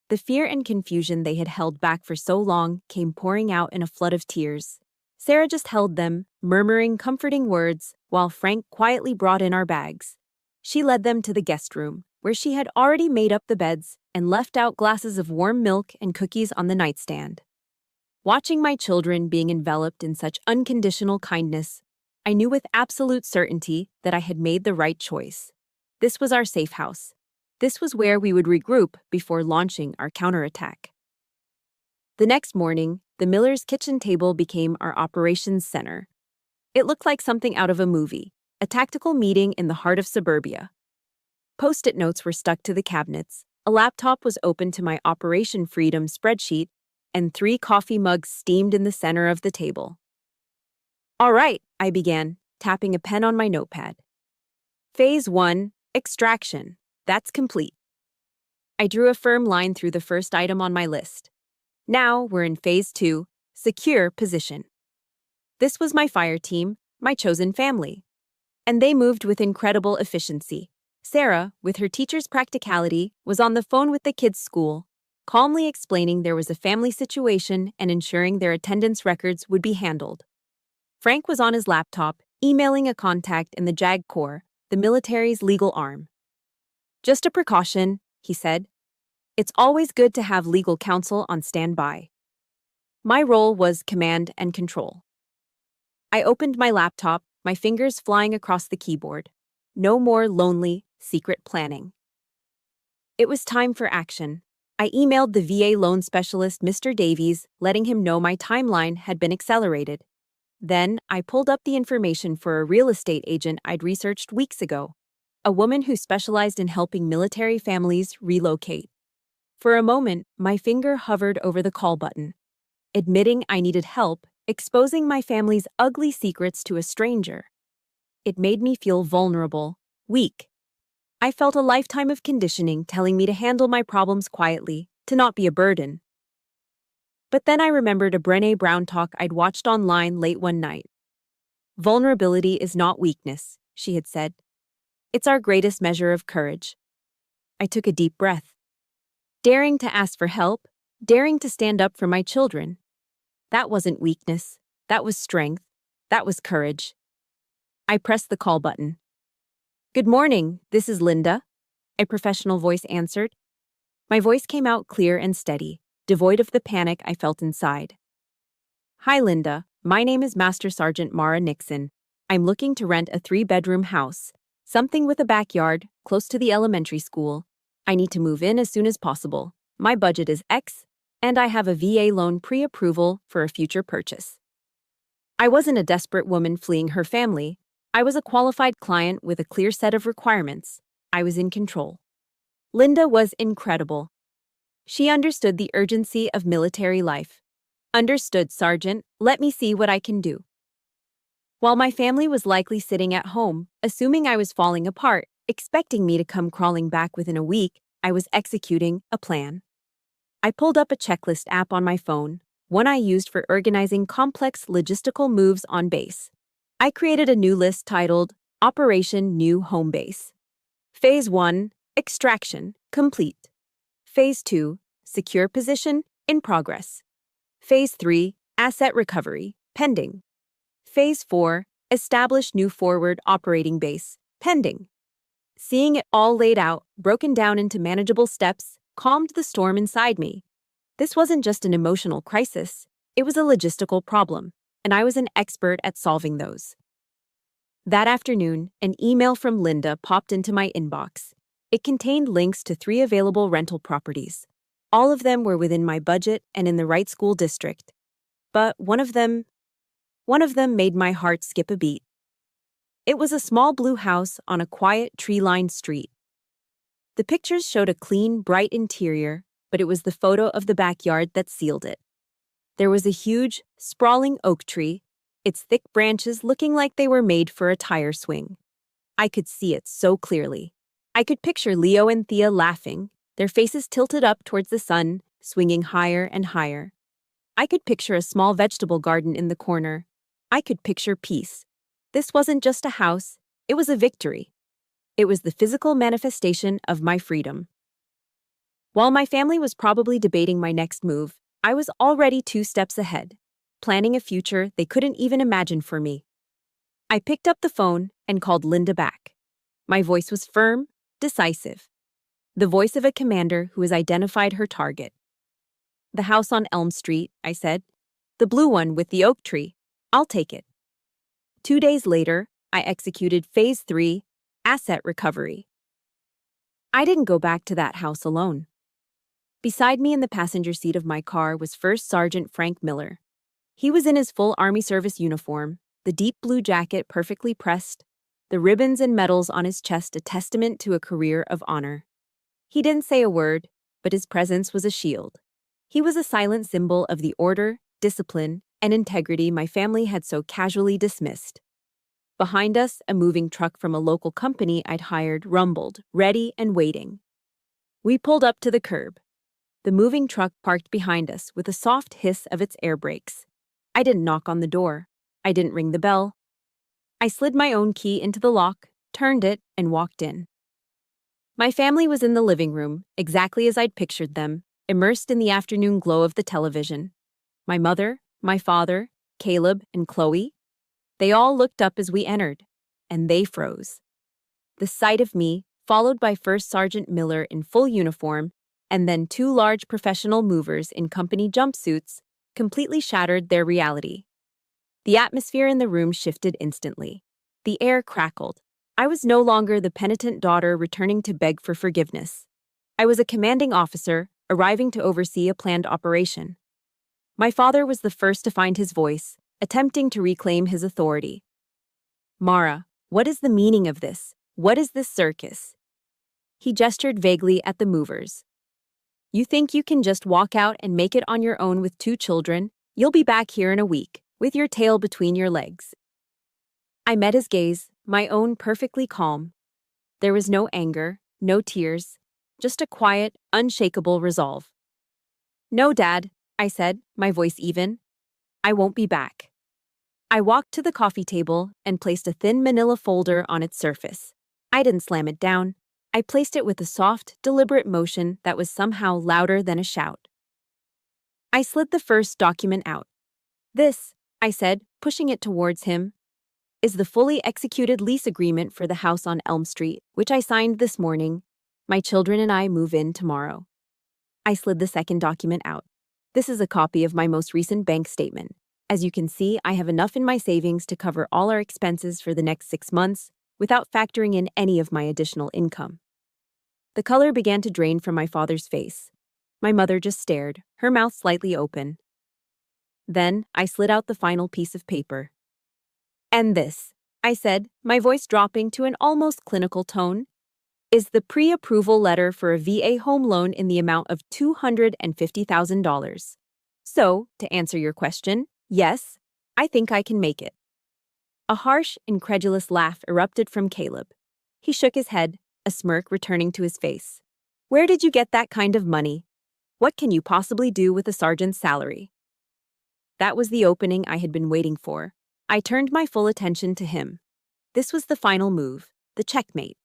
[SPEAKER 1] The fear and confusion they had held back for so long came pouring out in a flood of tears. Sarah just held them, murmuring comforting words, while Frank quietly brought in our bags. She led them to the guest room, where she had already made up the beds and left out glasses of warm milk and cookies on the nightstand. Watching my children being enveloped in such unconditional kindness, I knew with absolute certainty that I had made the right choice. This was our safe house. This was where we would regroup before launching our counterattack. The next morning, the Miller's kitchen table became our operations center. It looked like something out of a movie, a tactical meeting in the heart of suburbia. Post-it notes were stuck to the cabinets, a laptop was open to my Operation Freedom spreadsheet, and 3 coffee mugs steamed in the center of the table. "All right," I began, tapping a pen on my notepad. Phase 1, extraction. That's complete. I drew a firm line through the first item on my list. Now we're in Phase 2, secure position. This was my fire team, my chosen family. And they moved with incredible efficiency. Sarah, with her teacher's practicality, was on the phone with the kids' school, calmly explaining there was a family situation and ensuring their attendance records would be handled. Frank was on his laptop, emailing a contact in the JAG Corps, the military's legal arm. "Just a precaution," he said. "It's always good to have legal counsel on standby." My role was command and control. I opened my laptop, my fingers flying across the keyboard. No more lonely, secret planning. It was time for action. I emailed the VA loan specialist, Mr. Davies, letting him know my timeline had been accelerated. Then, I pulled up the information for a real estate agent I'd researched weeks ago, a woman who specialized in helping military families relocate. For a moment, my finger hovered over the call button. Admitting I needed help, exposing my family's ugly secrets to a stranger. It made me feel vulnerable, weak. I felt a lifetime of conditioning telling me to handle my problems quietly, to not be a burden. But then I remembered a Brené Brown talk I'd watched online late one night. "Vulnerability is not weakness," she had said. "It's our greatest measure of courage." I took a deep breath. Daring to ask for help, daring to stand up for my children. That wasn't weakness. That was strength. That was courage. I pressed the call button. "Good morning, this is Linda," a professional voice answered. My voice came out clear and steady, devoid of the panic I felt inside. "Hi, Linda. My name is Master Sergeant Mara Nixon. I'm looking to rent a 3-bedroom house, something with a backyard, close to the elementary school. I need to move in as soon as possible. My budget is X, and I have a VA loan pre-approval for a future purchase." I wasn't a desperate woman fleeing her family. I was a qualified client with a clear set of requirements. I was in control. Linda was incredible. She understood the urgency of military life. "Understood, Sergeant. Let me see what I can do." While my family was likely sitting at home, assuming I was falling apart, expecting me to come crawling back within a week, I was executing a plan. I pulled up a checklist app on my phone, one I used for organizing complex logistical moves on base. I created a new list titled Operation New Home Base. Phase 1, Extraction, complete. Phase 2, Secure Position, in progress. Phase 3, Asset Recovery, pending. Phase 4, Establish New Forward Operating Base, pending. Seeing it all laid out, broken down into manageable steps, calmed the storm inside me. This wasn't just an emotional crisis, it was a logistical problem, and I was an expert at solving those. That afternoon, an email from Linda popped into my inbox. It contained links to 3 available rental properties. All of them were within my budget and in the right school district. But one of them made my heart skip a beat. It was a small blue house on a quiet, tree-lined street. The pictures showed a clean, bright interior, but it was the photo of the backyard that sealed it. There was a huge, sprawling oak tree, its thick branches looking like they were made for a tire swing. I could see it so clearly. I could picture Leo and Thea laughing, their faces tilted up towards the sun, swinging higher and higher. I could picture a small vegetable garden in the corner. I could picture peace. This wasn't just a house, it was a victory. It was the physical manifestation of my freedom. While my family was probably debating my next move, I was already 2 steps ahead, planning a future they couldn't even imagine for me. I picked up the phone and called Linda back. My voice was firm, decisive. The voice of a commander who has identified her target. "The house on Elm Street," I said. "The blue one with the oak tree. I'll take it." 2 days later, I executed Phase 3, Asset Recovery. I didn't go back to that house alone. Beside me in the passenger seat of my car was First Sergeant Frank Miller. He was in his full Army service uniform, the deep blue jacket perfectly pressed, the ribbons and medals on his chest a testament to a career of honor. He didn't say a word, but his presence was a shield. He was a silent symbol of the order, discipline, and integrity my family had so casually dismissed. Behind us, a moving truck from a local company I'd hired rumbled, ready and waiting. We pulled up to the curb. The moving truck parked behind us with a soft hiss of its air brakes. I didn't knock on the door. I didn't ring the bell. I slid my own key into the lock, turned it, and walked in. My family was in the living room, exactly as I'd pictured them, immersed in the afternoon glow of the television. My mother, my father, Caleb, and Chloe. They all looked up as we entered, and they froze. The sight of me, followed by First Sergeant Miller in full uniform, and then 2 large professional movers in company jumpsuits, completely shattered their reality. The atmosphere in the room shifted instantly. The air crackled. I was no longer the penitent daughter returning to beg for forgiveness. I was a commanding officer, arriving to oversee a planned operation. My father was the first to find his voice, attempting to reclaim his authority. "Mara, what is the meaning of this? What is this circus?" He gestured vaguely at the movers. "You think you can just walk out and make it on your own with 2 children? You'll be back here in a week, with your tail between your legs." I met his gaze, my own perfectly calm. There was no anger, no tears, just a quiet, unshakable resolve. "No, Dad," I said, my voice even. "I won't be back." I walked to the coffee table and placed a thin manila folder on its surface. I didn't slam it down. I placed it with a soft, deliberate motion that was somehow louder than a shout. I slid the first document out. "This," I said, pushing it towards him, "is the fully executed lease agreement for the house on Elm Street, which I signed this morning. My children and I move in tomorrow." I slid the second document out. "This is a copy of my most recent bank statement. As you can see, I have enough in my savings to cover all our expenses for the next 6 months without factoring in any of my additional income." The color began to drain from my father's face. My mother just stared, her mouth slightly open. Then I slid out the final piece of paper. "And this," I said, my voice dropping to an almost clinical tone, "is the pre-approval letter for a VA home loan in the amount of $250,000. So, to answer your question, yes, I think I can make it." A harsh, incredulous laugh erupted from Caleb. He shook his head, a smirk returning to his face. "Where did you get that kind of money?" What can you possibly do with a sergeant's salary? That was the opening I had been waiting for. I turned my full attention to him. This was the final move, the checkmate.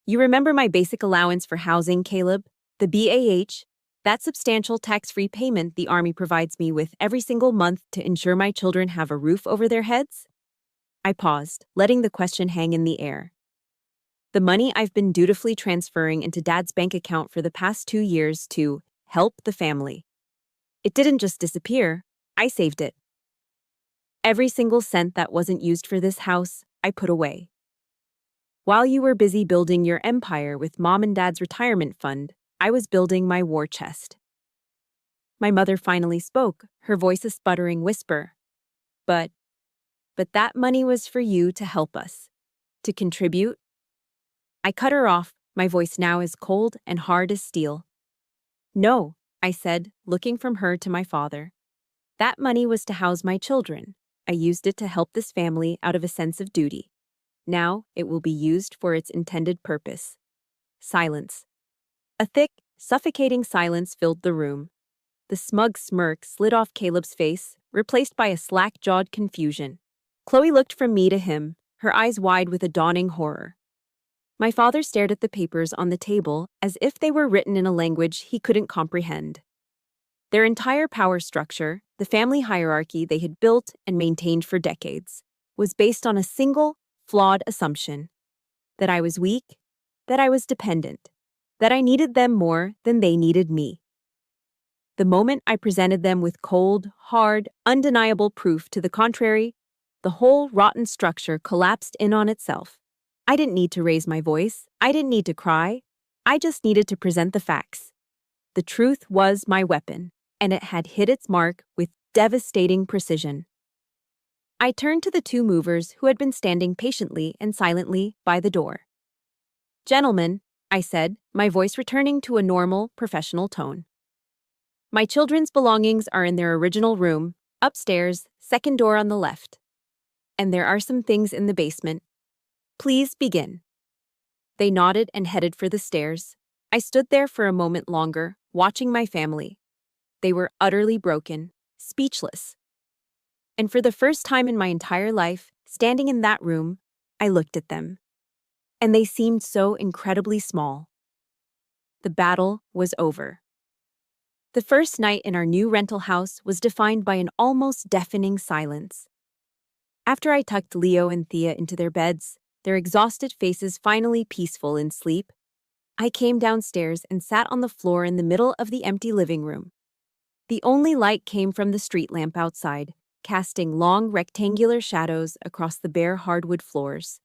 [SPEAKER 1] You remember my basic allowance for housing, Caleb? The BAH? That substantial tax-free payment the Army provides me with every single month to ensure my children have a roof over their heads? I paused, letting the question hang in the air. The money I've been dutifully transferring into Dad's bank account for the past 2 years to help the family. It didn't just disappear, I saved it. Every single cent that wasn't used for this house, I put away. While you were busy building your empire with Mom and Dad's retirement fund, I was building my war chest. My mother finally spoke, her voice a sputtering whisper. But that money was for you to help us. To contribute. I cut her off, my voice now as cold and hard as steel. No, I said, looking from her to my father. That money was to house my children. I used it to help this family out of a sense of duty. Now it will be used for its intended purpose. Silence. A thick, suffocating silence filled the room. The smug smirk slid off Caleb's face, replaced by a slack-jawed confusion. Chloe looked from me to him, her eyes wide with a dawning horror. My father stared at the papers on the table as if they were written in a language he couldn't comprehend. Their entire power structure, the family hierarchy they had built and maintained for decades, was based on a single, flawed assumption. That I was weak, that I was dependent, that I needed them more than they needed me. The moment I presented them with cold, hard, undeniable proof to the contrary, the whole rotten structure collapsed in on itself. I didn't need to raise my voice. I didn't need to cry. I just needed to present the facts. The truth was my weapon, and it had hit its mark with devastating precision. I turned to the two movers who had been standing patiently and silently by the door. Gentlemen, I said, my voice returning to a normal, professional tone. My children's belongings are in their original room, upstairs, second door on the left. And there are some things in the basement. Please begin. They nodded and headed for the stairs. I stood there for a moment longer, watching my family. They were utterly broken, speechless. And for the first time in my entire life, standing in that room, I looked at them. And they seemed so incredibly small. The battle was over. The first night in our new rental house was defined by an almost deafening silence. After I tucked Leo and Thea into their beds, their exhausted faces finally peaceful in sleep, I came downstairs and sat on the floor in the middle of the empty living room. The only light came from the street lamp outside, casting long rectangular shadows across the bare hardwood floors.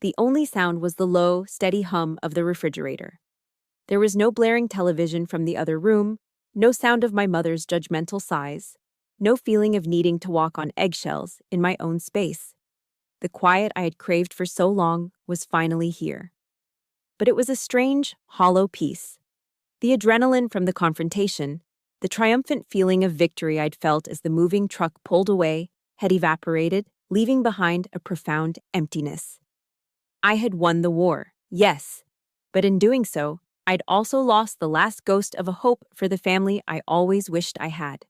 [SPEAKER 1] The only sound was the low, steady hum of the refrigerator. There was no blaring television from the other room, no sound of my mother's judgmental sighs, no feeling of needing to walk on eggshells in my own space. The quiet I had craved for so long was finally here. But it was a strange, hollow peace. The adrenaline from the confrontation, the triumphant feeling of victory I'd felt as the moving truck pulled away, had evaporated, leaving behind a profound emptiness. I had won the war, yes, but in doing so, I'd also lost the last ghost of a hope for the family I always wished I had.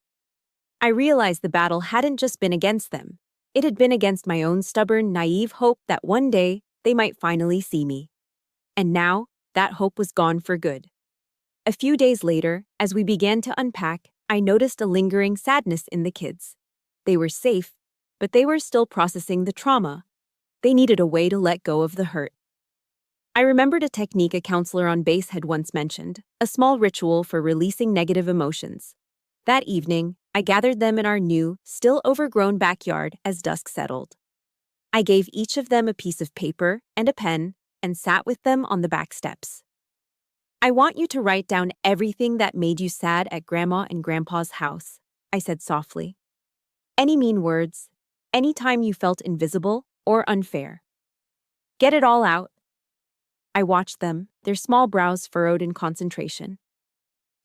[SPEAKER 1] I realized the battle hadn't just been against them. It had been against my own stubborn, naive hope that one day they might finally see me. And now, that hope was gone for good. A few days later, as we began to unpack, I noticed a lingering sadness in the kids. They were safe, but they were still processing the trauma. They needed a way to let go of the hurt. I remembered a technique a counselor on base had once mentioned, a small ritual for releasing negative emotions. That evening, I gathered them in our new, still overgrown backyard as dusk settled. I gave each of them a piece of paper and a pen and sat with them on the back steps. I want you to write down everything that made you sad at Grandma and Grandpa's house, I said softly. Any mean words, any time you felt invisible or unfair. Get it all out. I watched them, their small brows furrowed in concentration.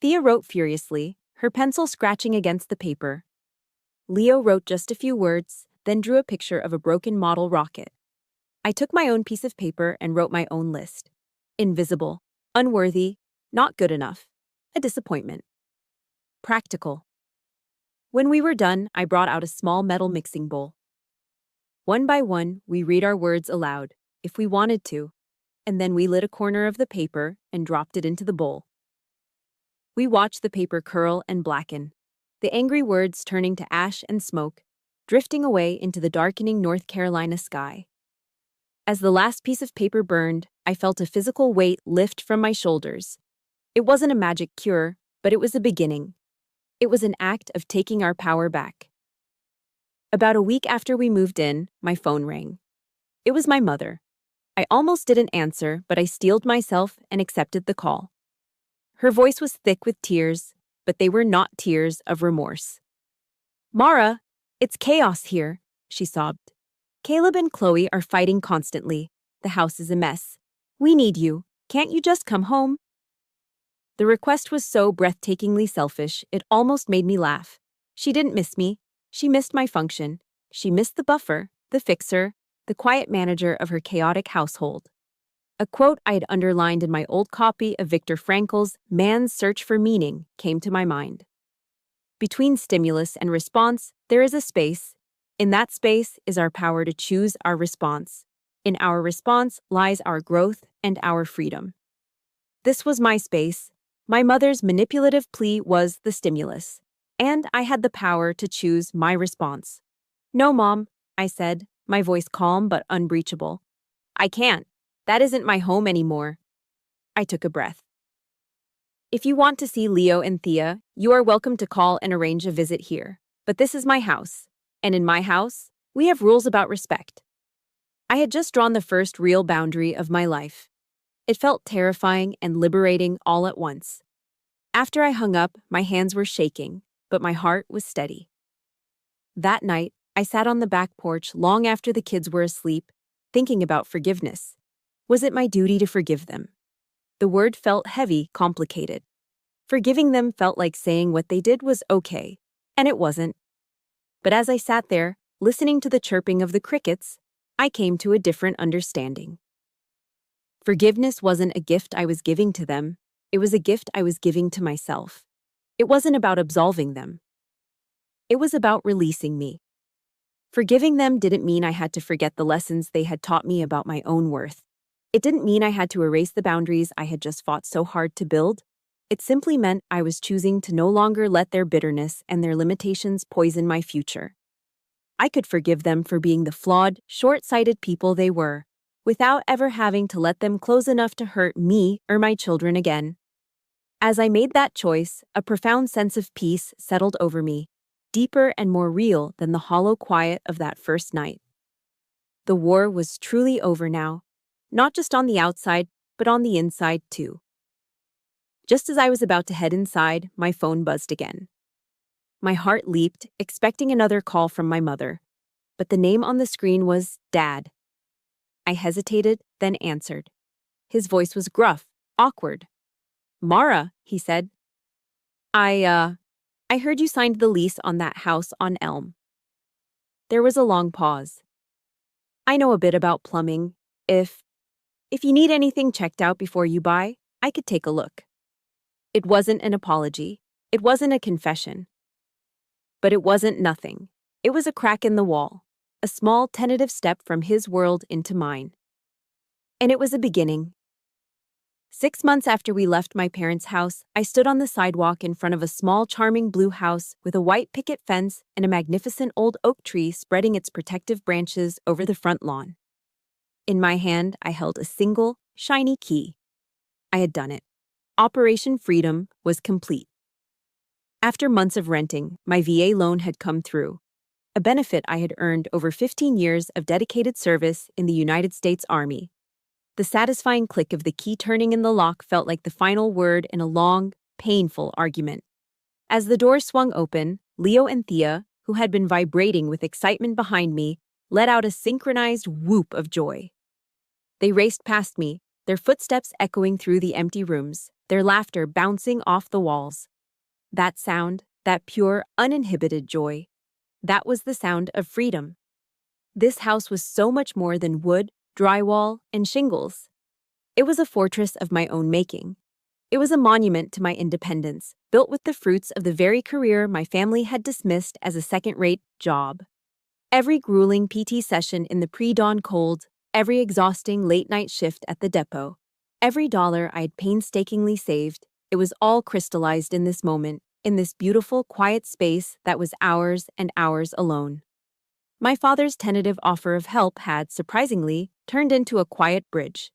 [SPEAKER 1] Thea wrote furiously, her pencil scratching against the paper. Leo wrote just a few words, then drew a picture of a broken model rocket. I took my own piece of paper and wrote my own list. Invisible, unworthy, not good enough, a disappointment. practical. When we were done, I brought out a small metal mixing bowl. One by one, we read our words aloud, if we wanted to, and then we lit a corner of the paper and dropped it into the bowl. We watched the paper curl and blacken, the angry words turning to ash and smoke, drifting away into the darkening North Carolina sky. As the last piece of paper burned, I felt a physical weight lift from my shoulders. It wasn't a magic cure, but it was a beginning. It was an act of taking our power back. About a week after we moved in, my phone rang. It was my mother. I almost didn't answer, but I steeled myself and accepted the call. Her voice was thick with tears, but they were not tears of remorse. "Mara, it's chaos here," she sobbed. "Caleb and Chloe are fighting constantly. The house is a mess. We need you. Can't you just come home?" The request was so breathtakingly selfish, it almost made me laugh. She didn't miss me. She missed my function. She missed the buffer, the fixer, the quiet manager of her chaotic household. A quote I had underlined in my old copy of Viktor Frankl's Man's Search for Meaning came to my mind. Between stimulus and response, there is a space. In that space is our power to choose our response. In our response lies our growth and our freedom. This was my space. My mother's manipulative plea was the stimulus, and I had the power to choose my response. "No, Mom," I said, my voice calm but unbreachable. "I can't. That isn't my home anymore." I took a breath. "If you want to see Leo and Thea, you are welcome to call and arrange a visit here. But this is my house, and in my house, we have rules about respect." I had just drawn the first real boundary of my life. It felt terrifying and liberating all at once. After I hung up, my hands were shaking, but my heart was steady. That night, I sat on the back porch long after the kids were asleep, thinking about forgiveness. Was it my duty to forgive them? The word felt heavy, complicated. Forgiving them felt like saying what they did was okay, and it wasn't. But as I sat there, listening to the chirping of the crickets, I came to a different understanding. Forgiveness wasn't a gift I was giving to them. It was a gift I was giving to myself. It wasn't about absolving them. It was about releasing me. Forgiving them didn't mean I had to forget the lessons they had taught me about my own worth. It didn't mean I had to erase the boundaries I had just fought so hard to build. It simply meant I was choosing to no longer let their bitterness and their limitations poison my future. I could forgive them for being the flawed, short-sighted people they were, without ever having to let them close enough to hurt me or my children again. As I made that choice, a profound sense of peace settled over me, deeper and more real than the hollow quiet of that first night. The war was truly over now, not just on the outside, but on the inside too. Just as I was about to head inside, my phone buzzed again. My heart leaped, expecting another call from my mother, but the name on the screen was Dad. I hesitated, then answered. His voice was gruff, awkward. "Mara," he said. I heard you signed the lease on that house on Elm." There was a long pause. "I know a bit about plumbing. If you need anything checked out before you buy, I could take a look." It wasn't an apology. It wasn't a confession. But it wasn't nothing. It was a crack in the wall, a small tentative step from his world into mine. And it was a beginning. 6 months after we left my parents' house, I stood on the sidewalk in front of a small, charming blue house with a white picket fence and a magnificent old oak tree spreading its protective branches over the front lawn. In my hand, I held a single, shiny key. I had done it. Operation Freedom was complete. After months of renting, my VA loan had come through, a benefit I had earned over 15 years of dedicated service in the United States Army. The satisfying click of the key turning in the lock felt like the final word in a long, painful argument. As the door swung open, Leo and Thea, who had been vibrating with excitement behind me, let out a synchronized whoop of joy. They raced past me, their footsteps echoing through the empty rooms, their laughter bouncing off the walls. That sound, that pure, uninhibited joy, that was the sound of freedom. This house was so much more than wood, drywall, and shingles. It was a fortress of my own making. It was a monument to my independence, built with the fruits of the very career my family had dismissed as a second-rate job. Every grueling PT session in the pre-dawn cold, every exhausting late-night shift at the depot, every dollar I had painstakingly saved, it was all crystallized in this moment, in this beautiful, quiet space that was ours and ours alone. My father's tentative offer of help had, surprisingly, turned into a quiet bridge.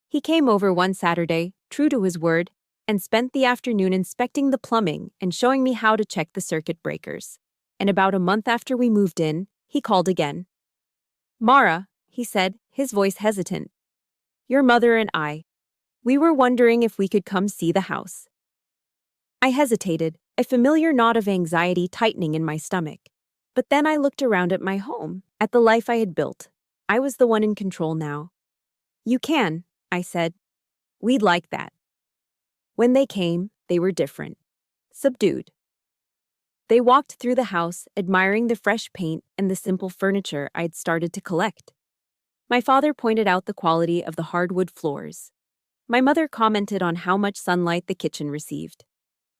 [SPEAKER 1] He came over one Saturday, true to his word, and spent the afternoon inspecting the plumbing and showing me how to check the circuit breakers. And about a month after we moved in, he called again. "Mara," he said, his voice hesitant. "Your mother and we were wondering if we could come see the house." I hesitated, a familiar knot of anxiety tightening in my stomach. But then I looked around at my home, at the life I had built. I was the one in control now. "You can," I said. "We'd like that." When they came, they were different. Subdued. They walked through the house, admiring the fresh paint and the simple furniture I'd started to collect. My father pointed out the quality of the hardwood floors. My mother commented on how much sunlight the kitchen received.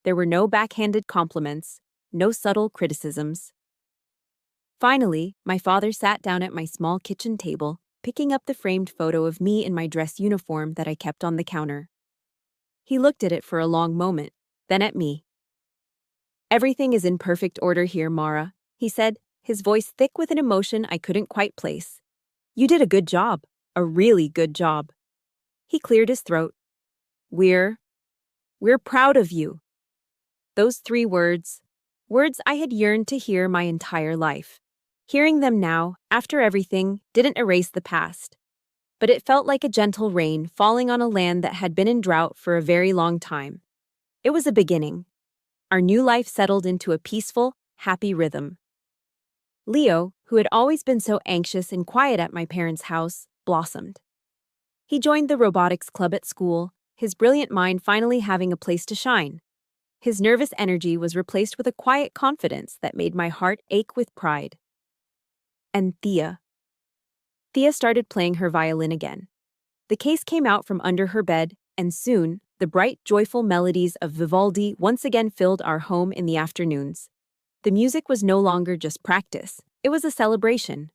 [SPEAKER 1] There were no backhanded compliments, no subtle criticisms. Finally, my father sat down at my small kitchen table, picking up the framed photo of me in my dress uniform that I kept on the counter. He looked at it for a long moment, then at me. "Everything is in perfect order here, Mara," he said, his voice thick with an emotion I couldn't quite place. "You did a good job, a really good job." He cleared his throat. We're proud of you." Those 3 words I had yearned to hear my entire life. Hearing them now, after everything, didn't erase the past. But it felt like a gentle rain falling on a land that had been in drought for a very long time. It was a beginning. Our new life settled into a peaceful, happy rhythm. Leo, who had always been so anxious and quiet at my parents' house, blossomed. He joined the robotics club at school, his brilliant mind finally having a place to shine. His nervous energy was replaced with a quiet confidence that made my heart ache with pride. And Thea started playing her violin again. The case came out from under her bed, and soon, the bright, joyful melodies of Vivaldi once again filled our home in the afternoons. The music was no longer just practice, it was a celebration.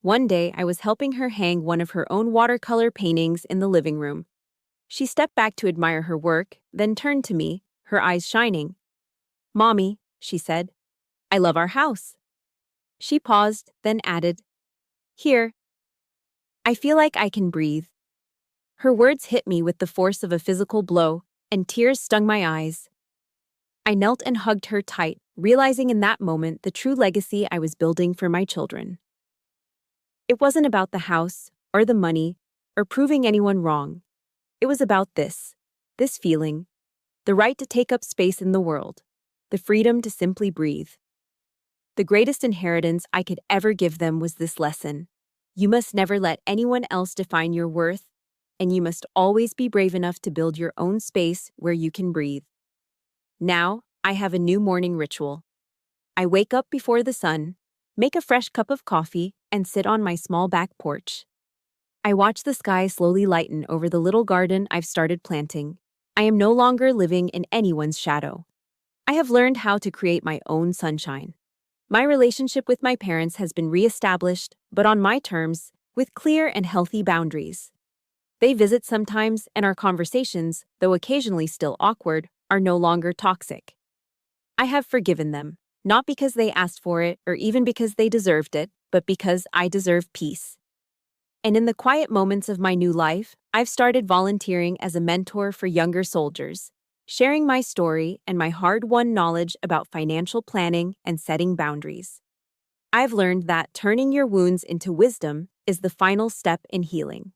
[SPEAKER 1] One day, I was helping her hang one of her own watercolor paintings in the living room. She stepped back to admire her work, then turned to me, her eyes shining. "Mommy," she said, "I love our house." She paused, then added, "Here, I feel like I can breathe." Her words hit me with the force of a physical blow, and tears stung my eyes. I knelt and hugged her tight, realizing in that moment the true legacy I was building for my children. It wasn't about the house, or the money, or proving anyone wrong. It was about this feeling, the right to take up space in the world, the freedom to simply breathe. The greatest inheritance I could ever give them was this lesson. You must never let anyone else define your worth, and you must always be brave enough to build your own space where you can breathe. Now, I have a new morning ritual. I wake up before the sun, make a fresh cup of coffee, and sit on my small back porch. I watch the sky slowly lighten over the little garden I've started planting. I am no longer living in anyone's shadow. I have learned how to create my own sunshine. My relationship with my parents has been reestablished, but on my terms, with clear and healthy boundaries. They visit sometimes, and our conversations, though occasionally still awkward, are no longer toxic. I have forgiven them, not because they asked for it or even because they deserved it, but because I deserve peace. And in the quiet moments of my new life, I've started volunteering as a mentor for younger soldiers, sharing my story and my hard-won knowledge about financial planning and setting boundaries. I've learned that turning your wounds into wisdom is the final step in healing.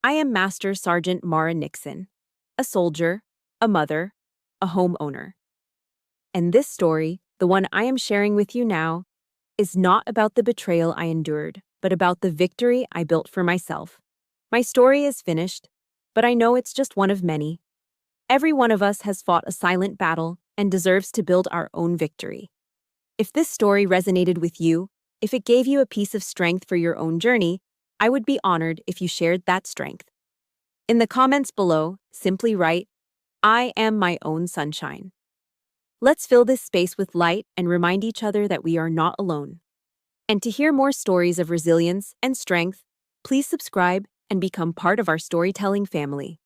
[SPEAKER 1] I am Master Sergeant Mara Nixon, a soldier, a mother, a homeowner. And this story, the one I am sharing with you now, is not about the betrayal I endured, but about the victory I built for myself. My story is finished, but I know it's just one of many. Every one of us has fought a silent battle and deserves to build our own victory. If this story resonated with you, if it gave you a piece of strength for your own journey, I would be honored if you shared that strength. In the comments below, simply write, I am my own sunshine. Let's fill this space with light and remind each other that we are not alone. And to hear more stories of resilience and strength, please subscribe and become part of our storytelling family.